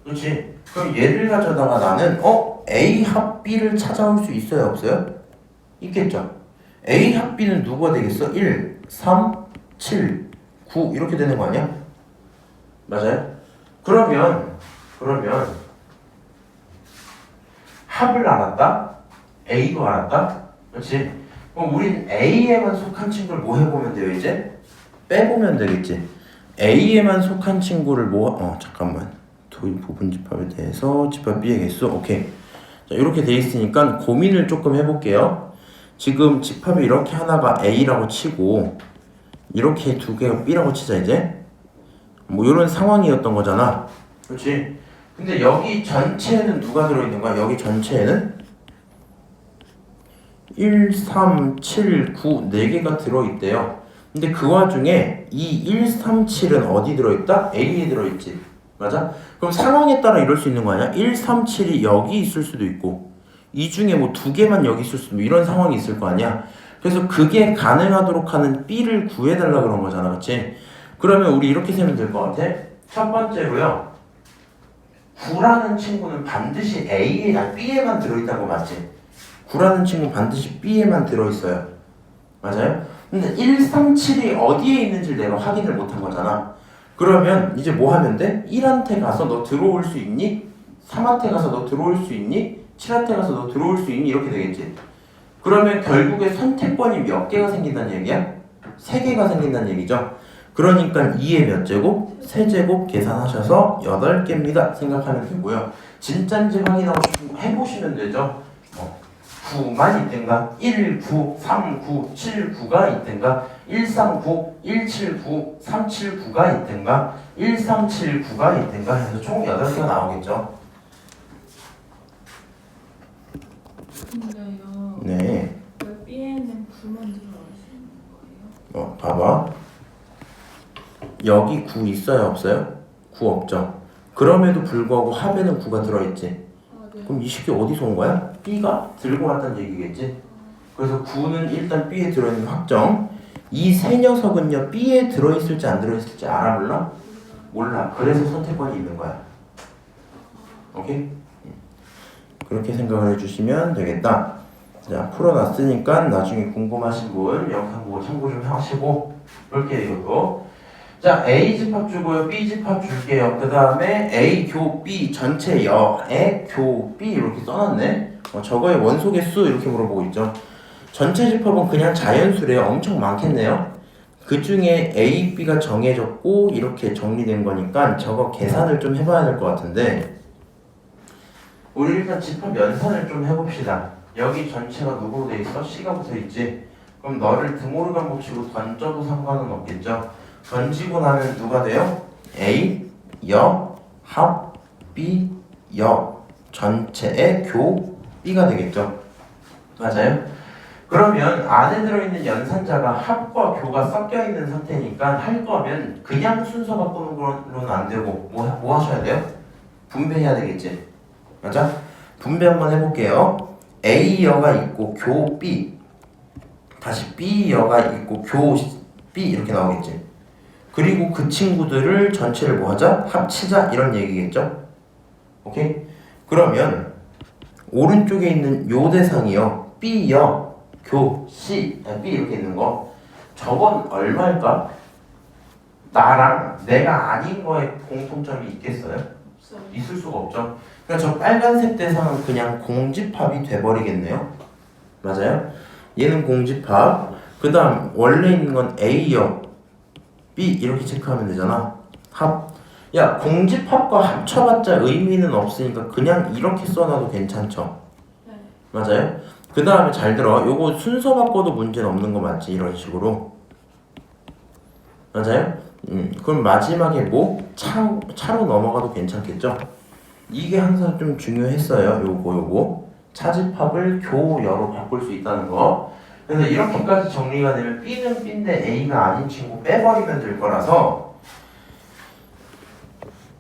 그렇지? 그럼 얘를 가져다가 나는 A 합 B를 찾아올 수 있어요 없어요? 있겠죠. A 합 B는 누구가 되겠어? 1, 3, 7, 9 이렇게 되는 거 아니야? 맞아요? 그러면 합을 알았다? A도 알았다? 그렇지? 그럼 우린 A에만 속한 친구를 뭐 해보면 돼요 이제? 빼보면 되겠지. A에만 속한 친구를 잠깐만. 도일 부분 집합에 대해서 집합 B의 개수. 오케이. 자, 이렇게 돼 있으니까 고민을 조금 해볼게요. 지금 집합이 이렇게 하나가 A라고 치고 이렇게 두 개가 B라고 치자 이제. 뭐 이런 상황이었던 거잖아. 그렇지? 근데 여기 전체에는 누가 들어있는 거야? 여기 전체에는 1, 3, 7, 9 4개가 들어있대요. 근데 그 와중에 이 1, 3, 7은 어디 들어있다? A에 들어있지. 맞아? 그럼 상황에 따라 이럴 수 있는 거 아니야? 1, 3, 7이 여기 있을 수도 있고 이 중에 뭐 두 개만 여기 있을 수도 있고 이런 상황이 있을 거 아니야? 그래서 그게 가능하도록 하는 B를 구해달라 그런 거잖아. 그치? 그러면 우리 이렇게 세면 될 것 같아. 첫 번째로요. 9라는 친구는 반드시 B에만 들어있다는 거 맞지? 9라는 친구는 반드시 B에만 들어있어요. 맞아요? 근데 1, 3, 7이 어디에 있는지를 내가 확인을 못한 거잖아. 그러면 이제 뭐 하면 돼? 1한테 가서 너 들어올 수 있니? 3한테 가서 너 들어올 수 있니? 7한테 가서 너 들어올 수 있니? 이렇게 되겠지. 그러면 결국에 선택권이 몇 개가 생긴다는 얘기야? 3개가 생긴다는 얘기죠. 그러니까 2의 몇 제곱? 세제곱 계산하셔서 8개입니다. 생각하면 되고요. 진짠지 확인하고 싶으면 해보시면 되죠. 9만 있든가 1, 9, 3, 9, 7, 9가 있든가 1, 3, 9, 1, 7, 9, 3, 7, 9가 있든가 1, 3, 7, 9가 있든가 해서 총 8개가 나오겠죠. 근데요. 네. 왜 B에는 9만 들어갈 수 있는 거예요? 봐봐. 여기 9 있어요 없어요? 9 없죠. 그럼에도 불구하고 합에는 9가 들어있지. 네. 그럼 이 식이 어디서 온 거야? B가 들고 왔다는 얘기겠지. 그래서 9는 일단 B에 들어있는 거 확정. 이 세 녀석은요 B에 들어있을지 안 들어있을지 알아 몰라? 몰라. 그래서 선택권이 있는 거야. 오케이? 그렇게 생각을 해주시면 되겠다. 자, 풀어놨으니까 나중에 궁금하신 분 영상 보고 참고 좀 하시고 그렇게 이것도. 자, A 집합 주고요. B 집합 줄게요. 그 다음에 A 교 B 전체 여에 교 B 이렇게 써놨네. 저거의 원소 개수 이렇게 물어보고 있죠. 전체 집합은 그냥 자연수래요. 엄청 많겠네요. 그 중에 A, B가 정해졌고 이렇게 정리된 거니까 저거 계산을 좀 해봐야 될 것 같은데 우리 일단 집합 연산을 좀 해봅시다. 여기 전체가 누구로 돼 있어? C가 붙어 있지. 그럼 너를 드모르간 법칙으로 던져도 상관은 없겠죠. 던지고 나면 누가 돼요? A, 여, 합, B, 여 전체의 교, B가 되겠죠. 맞아요? 그러면 안에 들어있는 연산자가 합과 교가 섞여있는 상태니까 할 거면 그냥 순서 바꾸는 거로는 안 되고 뭐 하셔야 돼요? 분배해야 되겠지. 맞아? 분배 한번 해볼게요. A여가 있고 교 B 다시 B여가 있고 교 B 이렇게 나오겠지. 그리고 그 친구들을 전체를 뭐 하자? 합치자 이런 얘기겠죠? 오케이? 그러면 오른쪽에 있는 요 대상이요. B여, 교, C, B 이렇게 있는 거 저건 얼마일까? 나랑 내가 아닌 거에 공통점이 있겠어요? 없어요. 있을 수가 없죠. 그러니까 저 빨간색 대상은 그냥 공집합이 돼버리겠네요. 맞아요? 얘는 공집합. 그 다음 원래 있는 건 A역 B 이렇게 체크하면 되잖아. 합. 야, 공집합과 합쳐봤자 의미는 없으니까 그냥 이렇게 써놔도 괜찮죠. 네. 맞아요? 그 다음에 잘 들어. 요거 순서 바꿔도 문제는 없는 거 맞지? 이런 식으로. 맞아요? 그럼 마지막에 뭐? 차로 넘어가도 괜찮겠죠? 이게 항상 좀 중요했어요. 요거. 차집합을 교여로 바꿀 수 있다는 거. 그래서 이렇게까지 정리가 되면 B는 B인데 A가 아닌 친구 빼버리면 될 거라서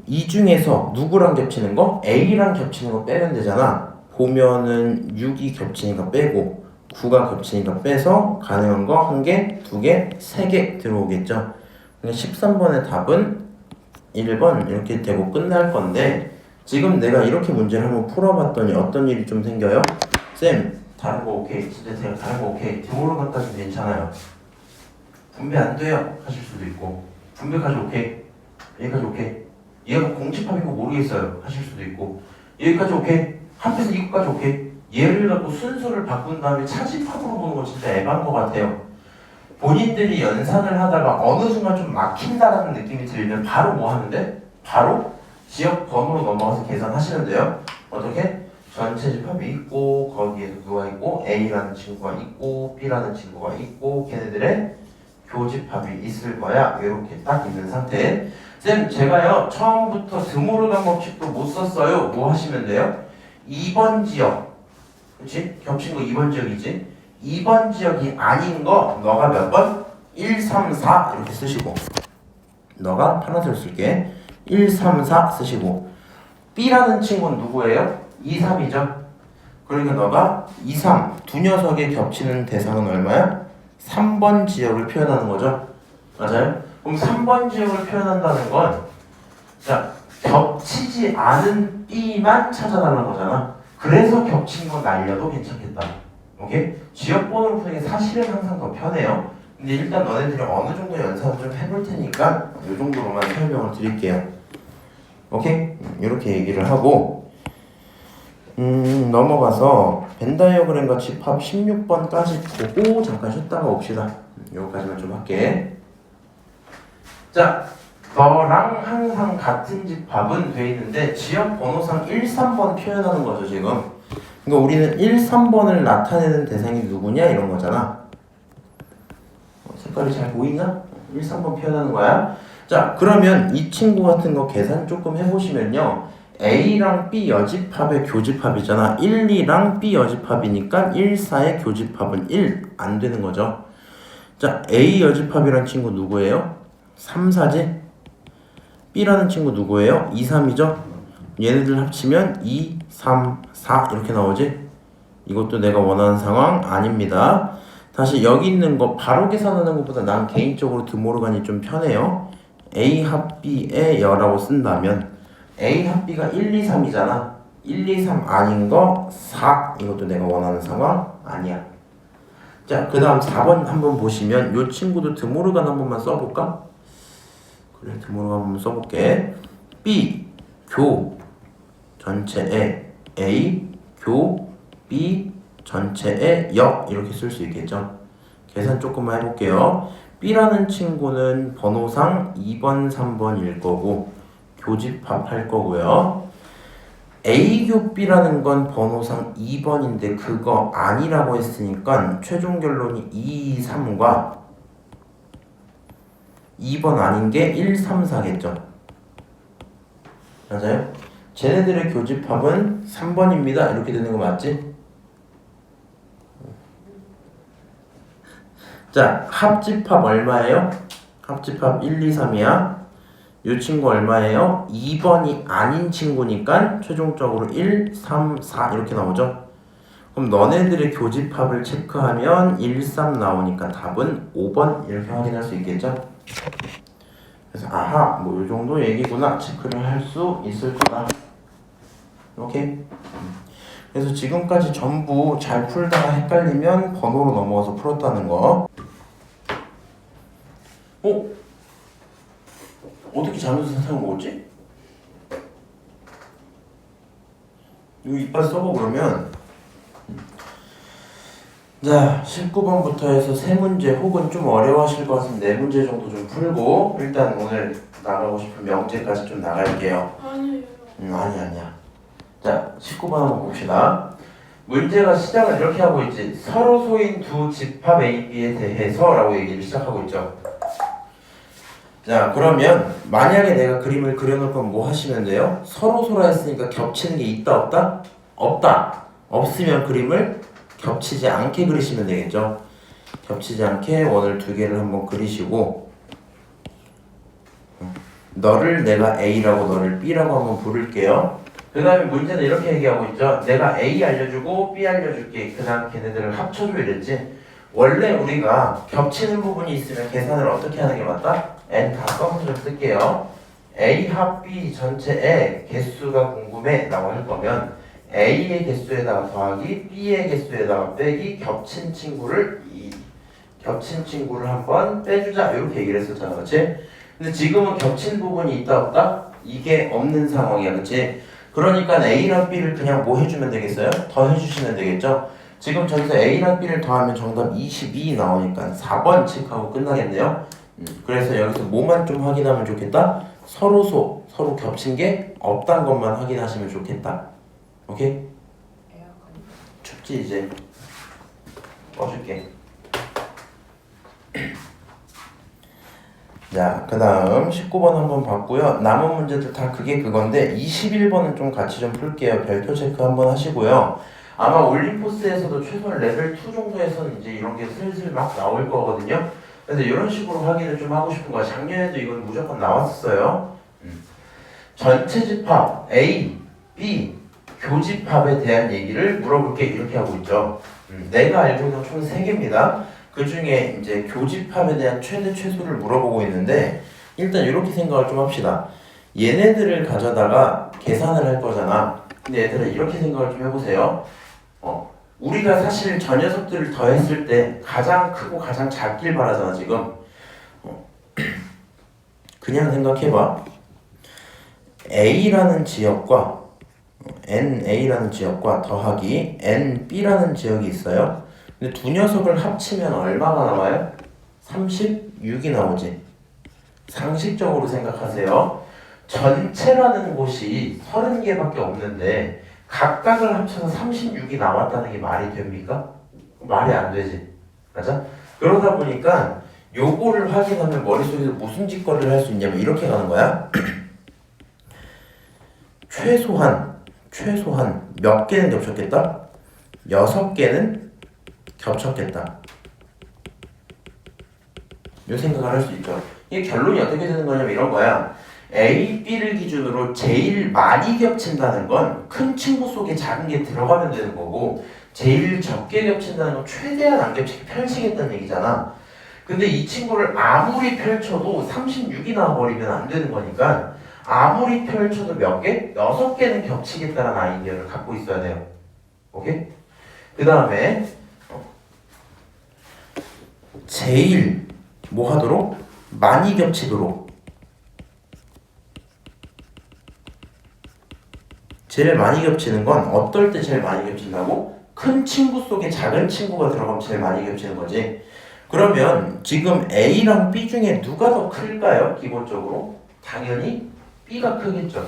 이 중에서 누구랑 겹치는 거? A랑 겹치는 거 빼면 되잖아. 보면은 6이 겹치니까 빼고 9가 겹치니까 빼서 가능한 거 1개, 2개, 3개 들어오겠죠. 그러니까 13번의 답은 1번 이렇게 되고 끝날 건데 지금 내가 이렇게 문제를 한번 풀어봤더니 어떤 일이 좀 생겨요? 쌤, 다른 거 오케이. 진짜 제가 다른 거 오케이. 드모르간까지 괜찮아요. 분배 안 돼요. 하실 수도 있고 분배까지 오케이. 여기까지 오케이. 얘가 공집합인 거 모르겠어요. 하실 수도 있고 여기까지 오케이. 합해서 이거까지 오케이. 얘를 갖고 순서를 바꾼 다음에 차집합으로 보는 건 진짜 에바인 것 같아요. 본인들이 연산을 하다가 어느 순간 좀 막힌다라는 느낌이 들면 바로 뭐 하는데? 바로 지역 번호로 넘어가서 계산하시는데요. 어떻게? 전체 집합이 있고 거기에 누가 있고 A라는 친구가 있고 B라는 친구가 있고 걔네들의 교집합이 있을 거야. 이렇게 딱 있는 상태. 쌤, 제가요 처음부터 드모르간 법칙도 못 썼어요. 뭐 하시면 돼요? 2번 지역, 그치? 겹친 거 2번 지역이지? 2번 지역이 아닌 거 너가 몇 번? 1, 3, 4 이렇게 쓰시고 너가 파란색을 쓸게. 1, 3, 4 쓰시고 B라는 친구는 누구예요? 2, 3이죠? 그러니까 너가 2, 3 두 녀석의 겹치는 대상은 얼마야? 3번 지역을 표현하는 거죠. 맞아요? 그럼 3번 지역을 표현한다는 건 자, 겹치지 않은 B만 찾아달라는 거잖아. 그래서 겹친 거 날려도 괜찮겠다. 오케이? 지역 번호를 푸는 게 사실은 항상 더 편해요. 근데 일단 너네들이 어느 정도 연습을 좀 해볼 테니까 이 정도로만 설명을 드릴게요. 오케이? 이렇게 얘기를 하고 넘어가서 벤다이어그램과 집합 16번까지 보고 잠깐 쉬었다가 옵시다. 여기까지만 좀 할게. 자, 너랑 항상 같은 집합은 돼 있는데 지역 번호상 1, 3번 표현하는 거죠 지금. 그러니까 우리는 1, 3번을 나타내는 대상이 누구냐 이런 거잖아. 색깔이 잘 보이나? 1, 3번 표현하는 거야. 자, 그러면 이 친구 같은 거 계산 조금 해보시면요. A랑 B 여집합의 교집합이잖아. 1, 2랑 B 여집합이니까 1, 4의 교집합은 1 안 되는 거죠. 자, A 여집합이란 친구 누구예요? 3, 4지? B라는 친구 누구예요? 2, 3이죠? 얘네들 합치면 2, 3, 4 이렇게 나오지? 이것도 내가 원하는 상황 아닙니다. 다시 여기 있는 거 바로 계산하는 것보다 난 개인적으로 드모르간이 좀 편해요. A 합 B의 여라고 쓴다면 A 합 B가 1, 2, 3이잖아. 1, 2, 3 아닌 거 4 이것도 내가 원하는 상황 아니야. 자, 그 다음 4번 한번 보시면 이 친구도 드모르간 한 번만 써볼까? 그래, 드모르간 한번 써볼게. B 교 전체에 A 교 B 전체에 역 이렇게 쓸 수 있겠죠. 계산 조금만 해볼게요. B라는 친구는 번호상 2번, 3번일 거고 교집합 할 거고요. A교 B라는 건 번호상 2번인데 그거 아니라고 했으니까 최종 결론이 2, 3과 2번 아닌 게 1, 3, 4겠죠. 맞아요? 쟤네들의 교집합은 3번입니다. 이렇게 되는 거 맞지? 자, 합집합 얼마예요? 합집합 1, 2, 3이야. 이 친구 얼마예요? 2번이 아닌 친구니까 최종적으로 1, 3, 4 이렇게 나오죠. 그럼 너네들의 교집합을 체크하면 1, 3 나오니까 답은 5번 이렇게 확인할 수 있겠죠? 그래서 아하 뭐 이 정도 얘기구나 체크를 할 수 있을 거다. 오케이? 그래서 지금까지 전부 잘 풀다가 헷갈리면 번호로 넘어가서 풀었다는 거. 어? 어떻게 자면서 사탕을 먹었지? 이거 이빨 써봐 그러면. 자, 19번부터 해서 3문제 혹은 좀 어려워하실 것 같은 4문제 정도 좀 풀고 일단 오늘 나가고 싶은 명제까지 좀 나갈게요. 아니에요. 아니야. 자, 19번 한번 봅시다. 문제가 시작을 이렇게 하고 있지. 서로 소인 두 집합 A, B에 대해서 라고 얘기를 시작하고 있죠. 자, 그러면 만약에 내가 그림을 그려놓을 건 뭐 하시면 돼요? 서로 소라 했으니까 겹치는 게 있다 없다? 없다. 없으면 그림을 겹치지 않게 그리시면 되겠죠. 겹치지 않게 원을 2개를 한번 그리시고 너를 내가 A라고 너를 B라고 한번 부를게요. 그 다음에 문제는 이렇게 얘기하고 있죠. 내가 A 알려주고 B 알려줄게. 그 다음 걔네들을 합쳐줘 이랬지. 원래 우리가 겹치는 부분이 있으면 계산을 어떻게 하는 게 맞다? N 다 써서 좀 쓸게요. A 합 B 전체의 개수가 궁금해 라고 할 거면 A의 개수에다가 더하기 B의 개수에다가 빼기 겹친 친구를 한번 빼주자 이렇게 얘기를 했었잖아. 그렇지? 근데 지금은 겹친 부분이 있다 없다? 이게 없는 상황이야. 그렇지? 그러니까 A랑 B를 그냥 뭐 해주면 되겠어요? 더 해주시면 되겠죠? 지금 저기서 A랑 B를 더하면 정답 22 나오니까 4번 체크하고 끝나겠네요. 그래서 여기서 뭐만 좀 확인하면 좋겠다? 서로 겹친 게 없다는 것만 확인하시면 좋겠다. 오케이? 춥지 이제? 꺼줄게. 자, 그 다음 19번 한번 봤고요. 남은 문제들 다 그건데 21번은 좀 같이 좀 풀게요. 별표 체크 한번 하시고요. 아마 올림포스에서도 최소한 레벨 2 정도에서는 이제 이런 게 슬슬 막 나올 거거든요. 그래서 이런 식으로 확인을 좀 하고 싶은 거야. 작년에도 이건 무조건 나왔었어요. 전체 집합 A, B, 교집합에 대한 얘기를 물어볼게 이렇게 하고 있죠. 내가 알고 있는 총 3개입니다. 그 중에 이제 교집합에 대한 최대 최소를 물어보고 있는데 일단 이렇게 생각을 좀 합시다. 얘네들을 가져다가 계산을 할 거잖아. 근데 얘들아 이렇게 생각을 좀 해보세요. 우리가 사실 저 녀석들을 더했을 때 가장 크고 가장 작길 바라잖아 지금. 그냥 생각해봐. A라는 지역과 NA라는 지역과 더하기 NB라는 지역이 있어요. 근데 두 녀석을 합치면 얼마가 나와요? 36이 나오지. 상식적으로 생각하세요. 전체라는 곳이 30개밖에 없는데 각각을 합쳐서 36이 나왔다는 게 말이 됩니까? 말이 안 되지. 맞아? 그러다 보니까 요거를 확인하면 머릿속에서 무슨 짓거리를 할 수 있냐면 이렇게 가는 거야. 최소한 몇 개는 겹쳤겠다? 6개는 겹쳤겠다. 이 생각을 할 수 있죠. 이게 결론이 어떻게 되는 거냐면 이런 거야. A, B를 기준으로 제일 많이 겹친다는 건 큰 친구 속에 작은 게 들어가면 되는 거고 제일 적게 겹친다는 건 최대한 안 겹치게 펼치겠다는 얘기잖아. 근데 이 친구를 아무리 펼쳐도 36이 나와버리면 안 되는 거니까 아무리 펼쳐도 몇 개? 6개는 겹치겠다는 아이디어를 갖고 있어야 돼요. 오케이? 그 다음에 제일 뭐 하도록? 많이 겹치도록. 제일 많이 겹치는 건 어떨 때 제일 많이 겹친다고? 큰 친구 속에 작은 친구가 들어가면 제일 많이 겹치는 거지. 그러면 지금 A랑 B 중에 누가 더 클까요? 기본적으로? 당연히 B가 크겠죠.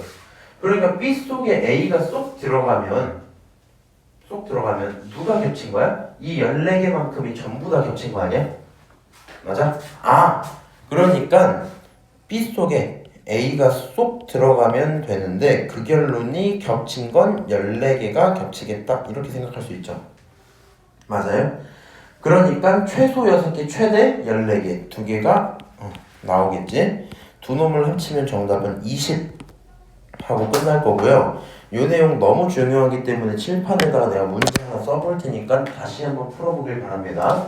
그러니까 B 속에 A가 쏙 들어가면 누가 겹친 거야? 이 14개만큼이 전부 다 겹친 거 아니야? 맞아? 그러니까 B 속에 A가 쏙 들어가면 되는데 그 결론이 겹친 건 14개가 겹치겠다 이렇게 생각할 수 있죠. 맞아요? 그러니까 최소 6개 최대 14개 2개가 나오겠지. 두 놈을 합치면 정답은 20 하고 끝날 거고요. 이 내용 너무 중요하기 때문에 칠판에다가 내가 문제 하나 써볼 테니까 다시 한번 풀어보길 바랍니다.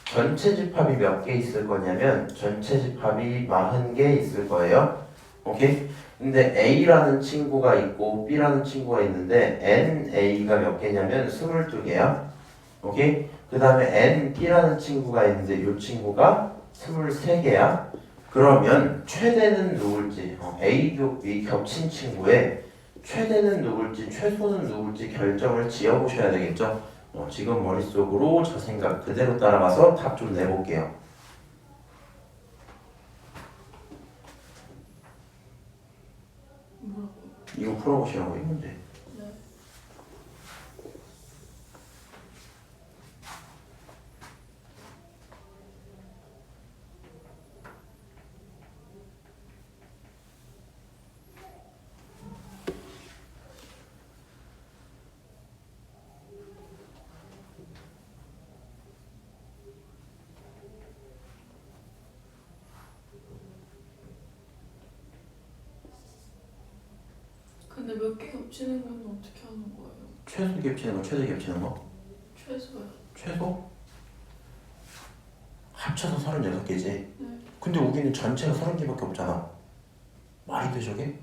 전체 집합이 몇 개 있을 거냐면 전체 집합이 40개 있을 거예요. 오케이? 근데 A라는 친구가 있고 B라는 친구가 있는데 NA가 몇 개냐면 22개야. 오케이? 그 다음에 NB라는 친구가 있는데 이 친구가 23개야. 그러면 최대는 누굴지 A, B 겹친 친구의 최대는 누굴지 최소는 누굴지 결정을 지어보셔야 되겠죠. 지금 머릿속으로 저 생각 그대로 따라가서 답 좀 내볼게요. 뭐라고? 이거 풀어보시라고 이 문제. 네. 근데 몇 개 겹치는 건 어떻게 하는 거예요? 최소 겹치는 거 최대 겹치는 거 최소요. 최소? 합쳐서 36개지. 네. 근데 우리는 전체가 30개밖에 없잖아. 말이 돼 저게?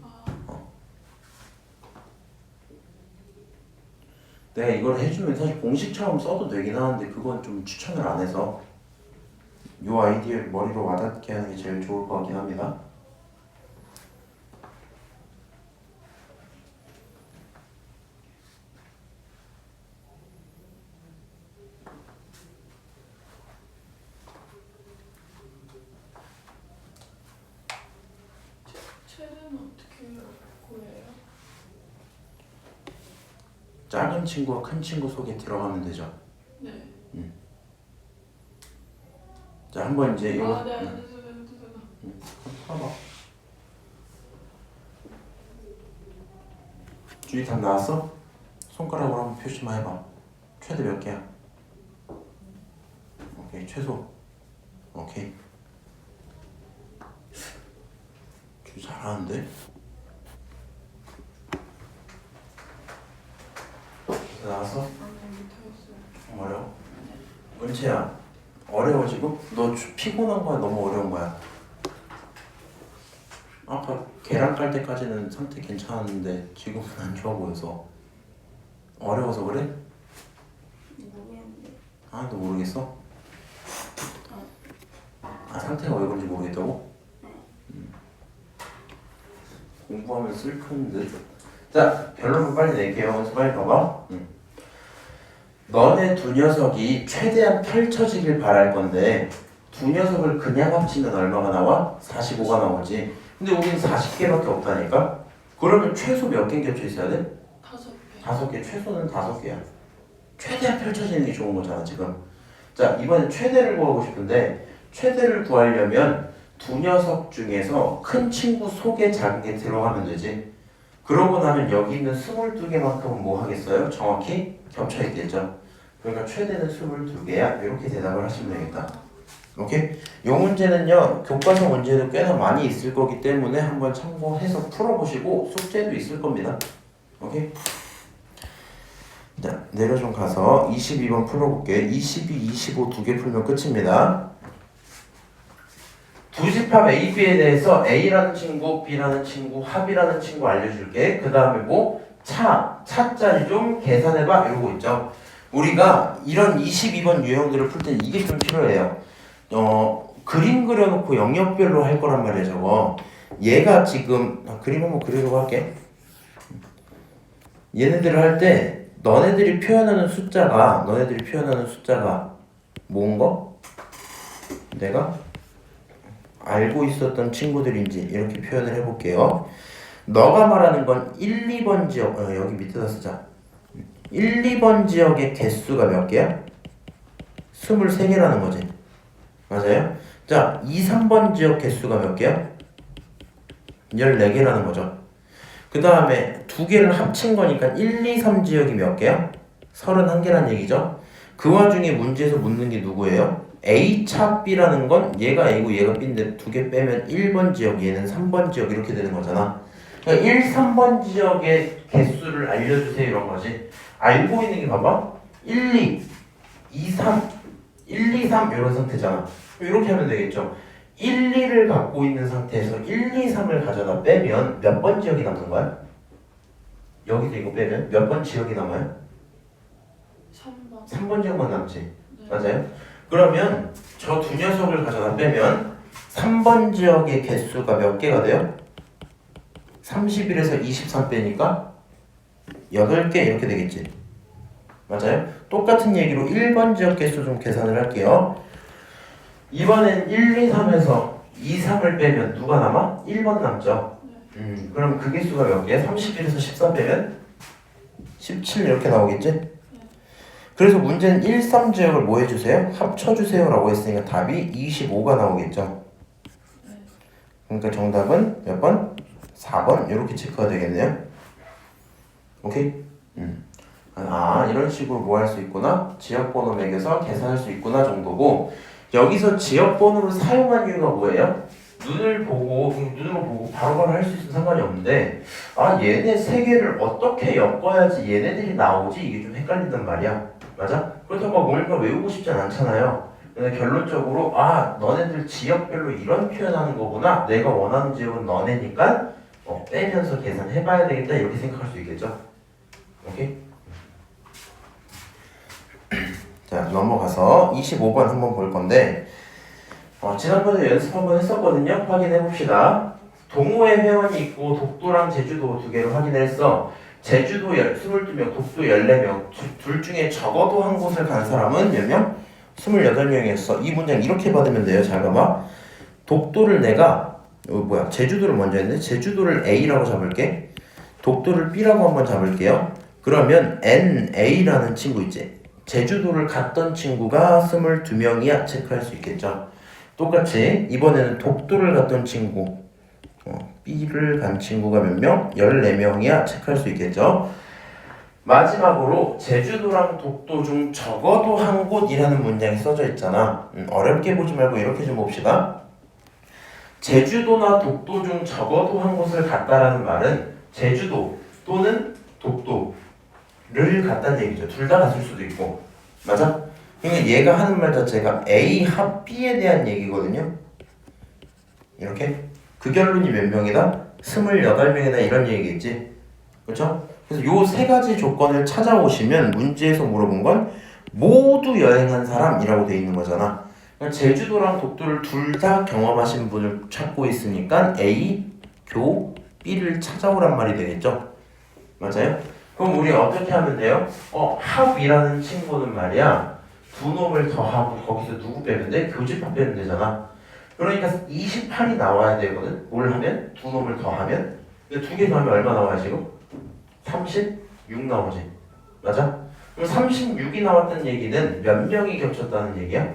내가 이걸 해주면 사실 공식처럼 써도 되긴 하는데 그건 좀 추천을 안 해서 요 아이디어를 머리로 와닿게 하는 게 제일 좋을 것 같긴 합니다. 최대는 어떻게 구해요? 작은 친구와 큰 친구 속에 들어가면 되죠. 네. 자 한번 이제 이거 네. 봐봐. 주의 답 나왔어? 손가락으로 한번 표시만 해봐. 최대 몇 개야? 오케이 최소. 오케이. 주의 잘하는데? 나왔어? 아니 못하겠어요. 어려워? 은채야 어려워 지금? 너 피곤한 거야? 너무 어려운 거야? 아까 계란 깔 때까지는 상태 괜찮았는데 지금은 안 좋아 보여서 어려워서 그래? 모르겠는데. 아, 너 모르겠어? 아, 상태가 왜 그런지 모르겠다고? 공부하면 슬픈데. 자, 결론을 빨리 낼게요. 그래서 빨리 봐봐. 너네 두 녀석이 최대한 펼쳐지길 바랄 건데 두 녀석을 그냥 합치면 얼마가 나와? 45가 나오지. 근데 우리는 40개밖에 없다니까? 그러면 최소 몇 개 겹쳐 있어야 돼? 5개. 5개. 최소는 5개야. 최대한 펼쳐지는 게 좋은 거잖아 지금. 자, 이번엔 최대를 구하고 싶은데 최대를 구하려면 두 녀석 중에서 큰 친구 속에 작은 게 들어가면 되지. 그러고 나면 여기 있는 22개만큼은 뭐 하겠어요? 정확히 겹쳐 있겠죠. 그러니까 최대는 22개야. 이렇게 대답을 하시면 되겠다. 오케이? 이 문제는요 교과서 문제도 꽤나 많이 있을 거기 때문에 한번 참고해서 풀어보시고 숙제도 있을 겁니다. 오케이? 자, 내려 좀 가서 22번 풀어볼게. 22, 25 두 개 풀면 끝입니다. 두 집합 A, B에 대해서 A라는 친구, B라는 친구, 합이라는 친구 알려줄게. 그 다음에 뭐? 차짜리 좀 계산해봐. 이러고 있죠. 우리가 이런 22번 유형들을 풀 때는 이게 좀 필요해요. 그림 그려놓고 영역별로 할 거란 말이야 저거. 얘가 지금 그림 한번 그리려고 할게. 얘네들을 할 때 너네들이 표현하는 숫자가 뭔 거? 내가 알고 있었던 친구들인지 이렇게 표현을 해볼게요. 너가 말하는 건 1, 2번 지역 여기 밑에다 쓰자. 1, 2번 지역의 개수가 몇 개야? 23개라는 거지. 맞아요? 자, 2, 3번 지역 개수가 몇 개야? 14개라는 거죠. 그 다음에 두 개를 합친 거니까 1, 2, 3 지역이 몇 개야? 31개란 얘기죠. 그 와중에 문제에서 묻는 게 누구예요? A차 B라는 건 얘가 A고 얘가 B인데 두 개 빼면 1번 지역, 얘는 3번 지역 이렇게 되는 거잖아. 그러니까 1, 3번 지역의 개수를 알려주세요 이런 거지. 알고 있는 게 봐봐. 1, 2, 2, 3, 1, 2, 3 이런 상태잖아. 이렇게 하면 되겠죠. 1, 2를 갖고 있는 상태에서 1, 2, 3을 가져다 빼면 몇 번 지역이 남는 거야? 여기서 이거 빼면 몇 번 지역이 남아요? 3번. 3번 지역만 남지. 네. 맞아요? 그러면 저 두 녀석을 가져다 빼면 3번 지역의 개수가 몇 개가 돼요? 31에서 23 빼니까 8개 이렇게 되겠지. 맞아요? 똑같은 얘기로 1번 지역 개수 좀 계산을 할게요. 이번엔 1, 2, 3에서 2, 3을 빼면 누가 남아? 1번 남죠? 그럼 그 개수가 몇 개야? 31에서 14 빼면 17 이렇게 나오겠지? 그래서 문제는 1, 3 지역을 뭐 해주세요? 합쳐주세요 라고 했으니까 답이 25가 나오겠죠? 그러니까 정답은 몇 번? 4번 이렇게 체크가 되겠네요. 오케이? 아 이런 식으로 뭐 할 수 있구나? 지역번호 매겨서 계산할 수 있구나 정도고, 여기서 지역번호를 사용한 이유가 뭐예요? 눈으로 보고 바로바로 할 수 있으면 상관이 없는데, 아 얘네 세 개를 어떻게 엮어야지 얘네들이 나오지? 이게 좀 헷갈린단 말이야. 맞아? 그렇다고 막 뭔가 외우고 싶진 않잖아요. 근데 결론적으로 아 너네들 지역별로 이런 표현하는 거구나, 내가 원하는 지역은 너네니까 빼면서 계산해봐야 되겠다 이렇게 생각할 수 있겠죠. 오케이? 자 넘어가서 25번 한번 볼 건데, 지난번에 연습 한번 했었거든요. 확인해 봅시다. 동호회 회원이 있고 독도랑 제주도 두 개를 확인했어. 제주도 22명, 독도 14명. 둘 중에 적어도 한 곳을 간 사람은 몇 명? 28명이었어. 이 문장 이렇게 받으면 돼요. 잘 봐봐. 독도를 내가 제주도를 먼저 했는데 제주도를 A라고 잡을게. 독도를 B라고 한번 잡을게요. 그러면 NA라는 친구 있지? 제주도를 갔던 친구가 22명이야 체크할 수 있겠죠. 똑같이 이번에는 독도를 갔던 친구 B를 간 친구가 몇 명? 14명이야 체크할 수 있겠죠. 마지막으로 제주도랑 독도 중 적어도 한 곳이라는 문장이 써져 있잖아. 어렵게 보지 말고 이렇게 좀 봅시다. 제주도나 독도 중 적어도 한 곳을 갔다라는 말은 제주도 또는 독도를 갔다는 얘기죠. 둘 다 갔을 수도 있고. 맞아? 그러니까 얘가 하는 말 자체가 A 합 B에 대한 얘기거든요. 이렇게 그 결론이 몇 명이다? 28명이다 이런 얘기겠지. 그렇죠? 그래서 요 세 가지 조건을 찾아오시면 문제에서 물어본 건 모두 여행한 사람이라고 돼 있는 거잖아. 그러니까 제주도랑 독도를 둘 다 경험하신 분을 찾고 있으니까 A, 교, B를 찾아오란 말이 되겠죠. 맞아요? 그럼 우리 어떻게 하면 돼요? 합이라는 친구는 말이야 두 놈을 더하고 거기서 누구 빼면 돼? 교집합 빼면 되잖아. 그러니까 28이 나와야 되거든. 뭘 하면? 두 놈을 더하면. 근데 두 개 더하면 얼마 나와요 지금? 36 나오지. 맞아? 그럼 36이 나왔다는 얘기는 몇 명이 겹쳤다는 얘기야?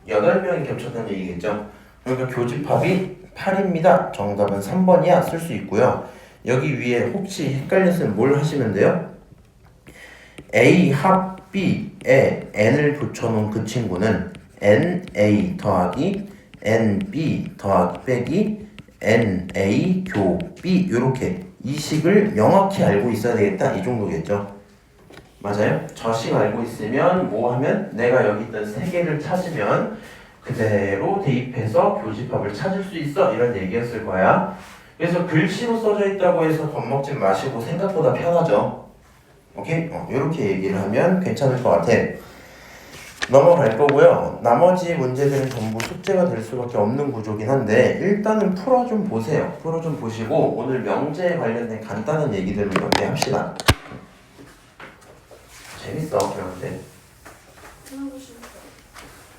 8명이 겹쳤다는 얘기겠죠. 그러니까 교집합이 8입니다. 정답은 3번이야. 쓸 수 있고요. 여기 위에 혹시 헷갈렸으면 뭘 하시면 돼요? A 합 B에 N을 붙여놓은 그 친구는 NA 더하기 NB 더하기 빼기 NA 교 B 이렇게 이 식을 명확히 알고 있어야 되겠다 이 정도겠죠. 맞아요? 저 식 알고 있으면 뭐 하면 내가 여기 있던 세 개를 찾으면 그대로 대입해서 교집합을 찾을 수 있어 이런 얘기였을 거야. 그래서 글씨로 써져 있다고 해서 겁먹지 마시고 생각보다 편하죠. 오케이? 이렇게 얘기를 하면 괜찮을 것 같아. 넘어갈 거고요. 나머지 문제들은 전부 숙제가 될 수밖에 없는 구조긴 한데 일단은 풀어 좀 보세요. 풀어 좀 보시고 오늘 명제에 관련된 간단한 얘기들을 몇 개 합시다. 재밌어 그런데. 안 하고 싶어.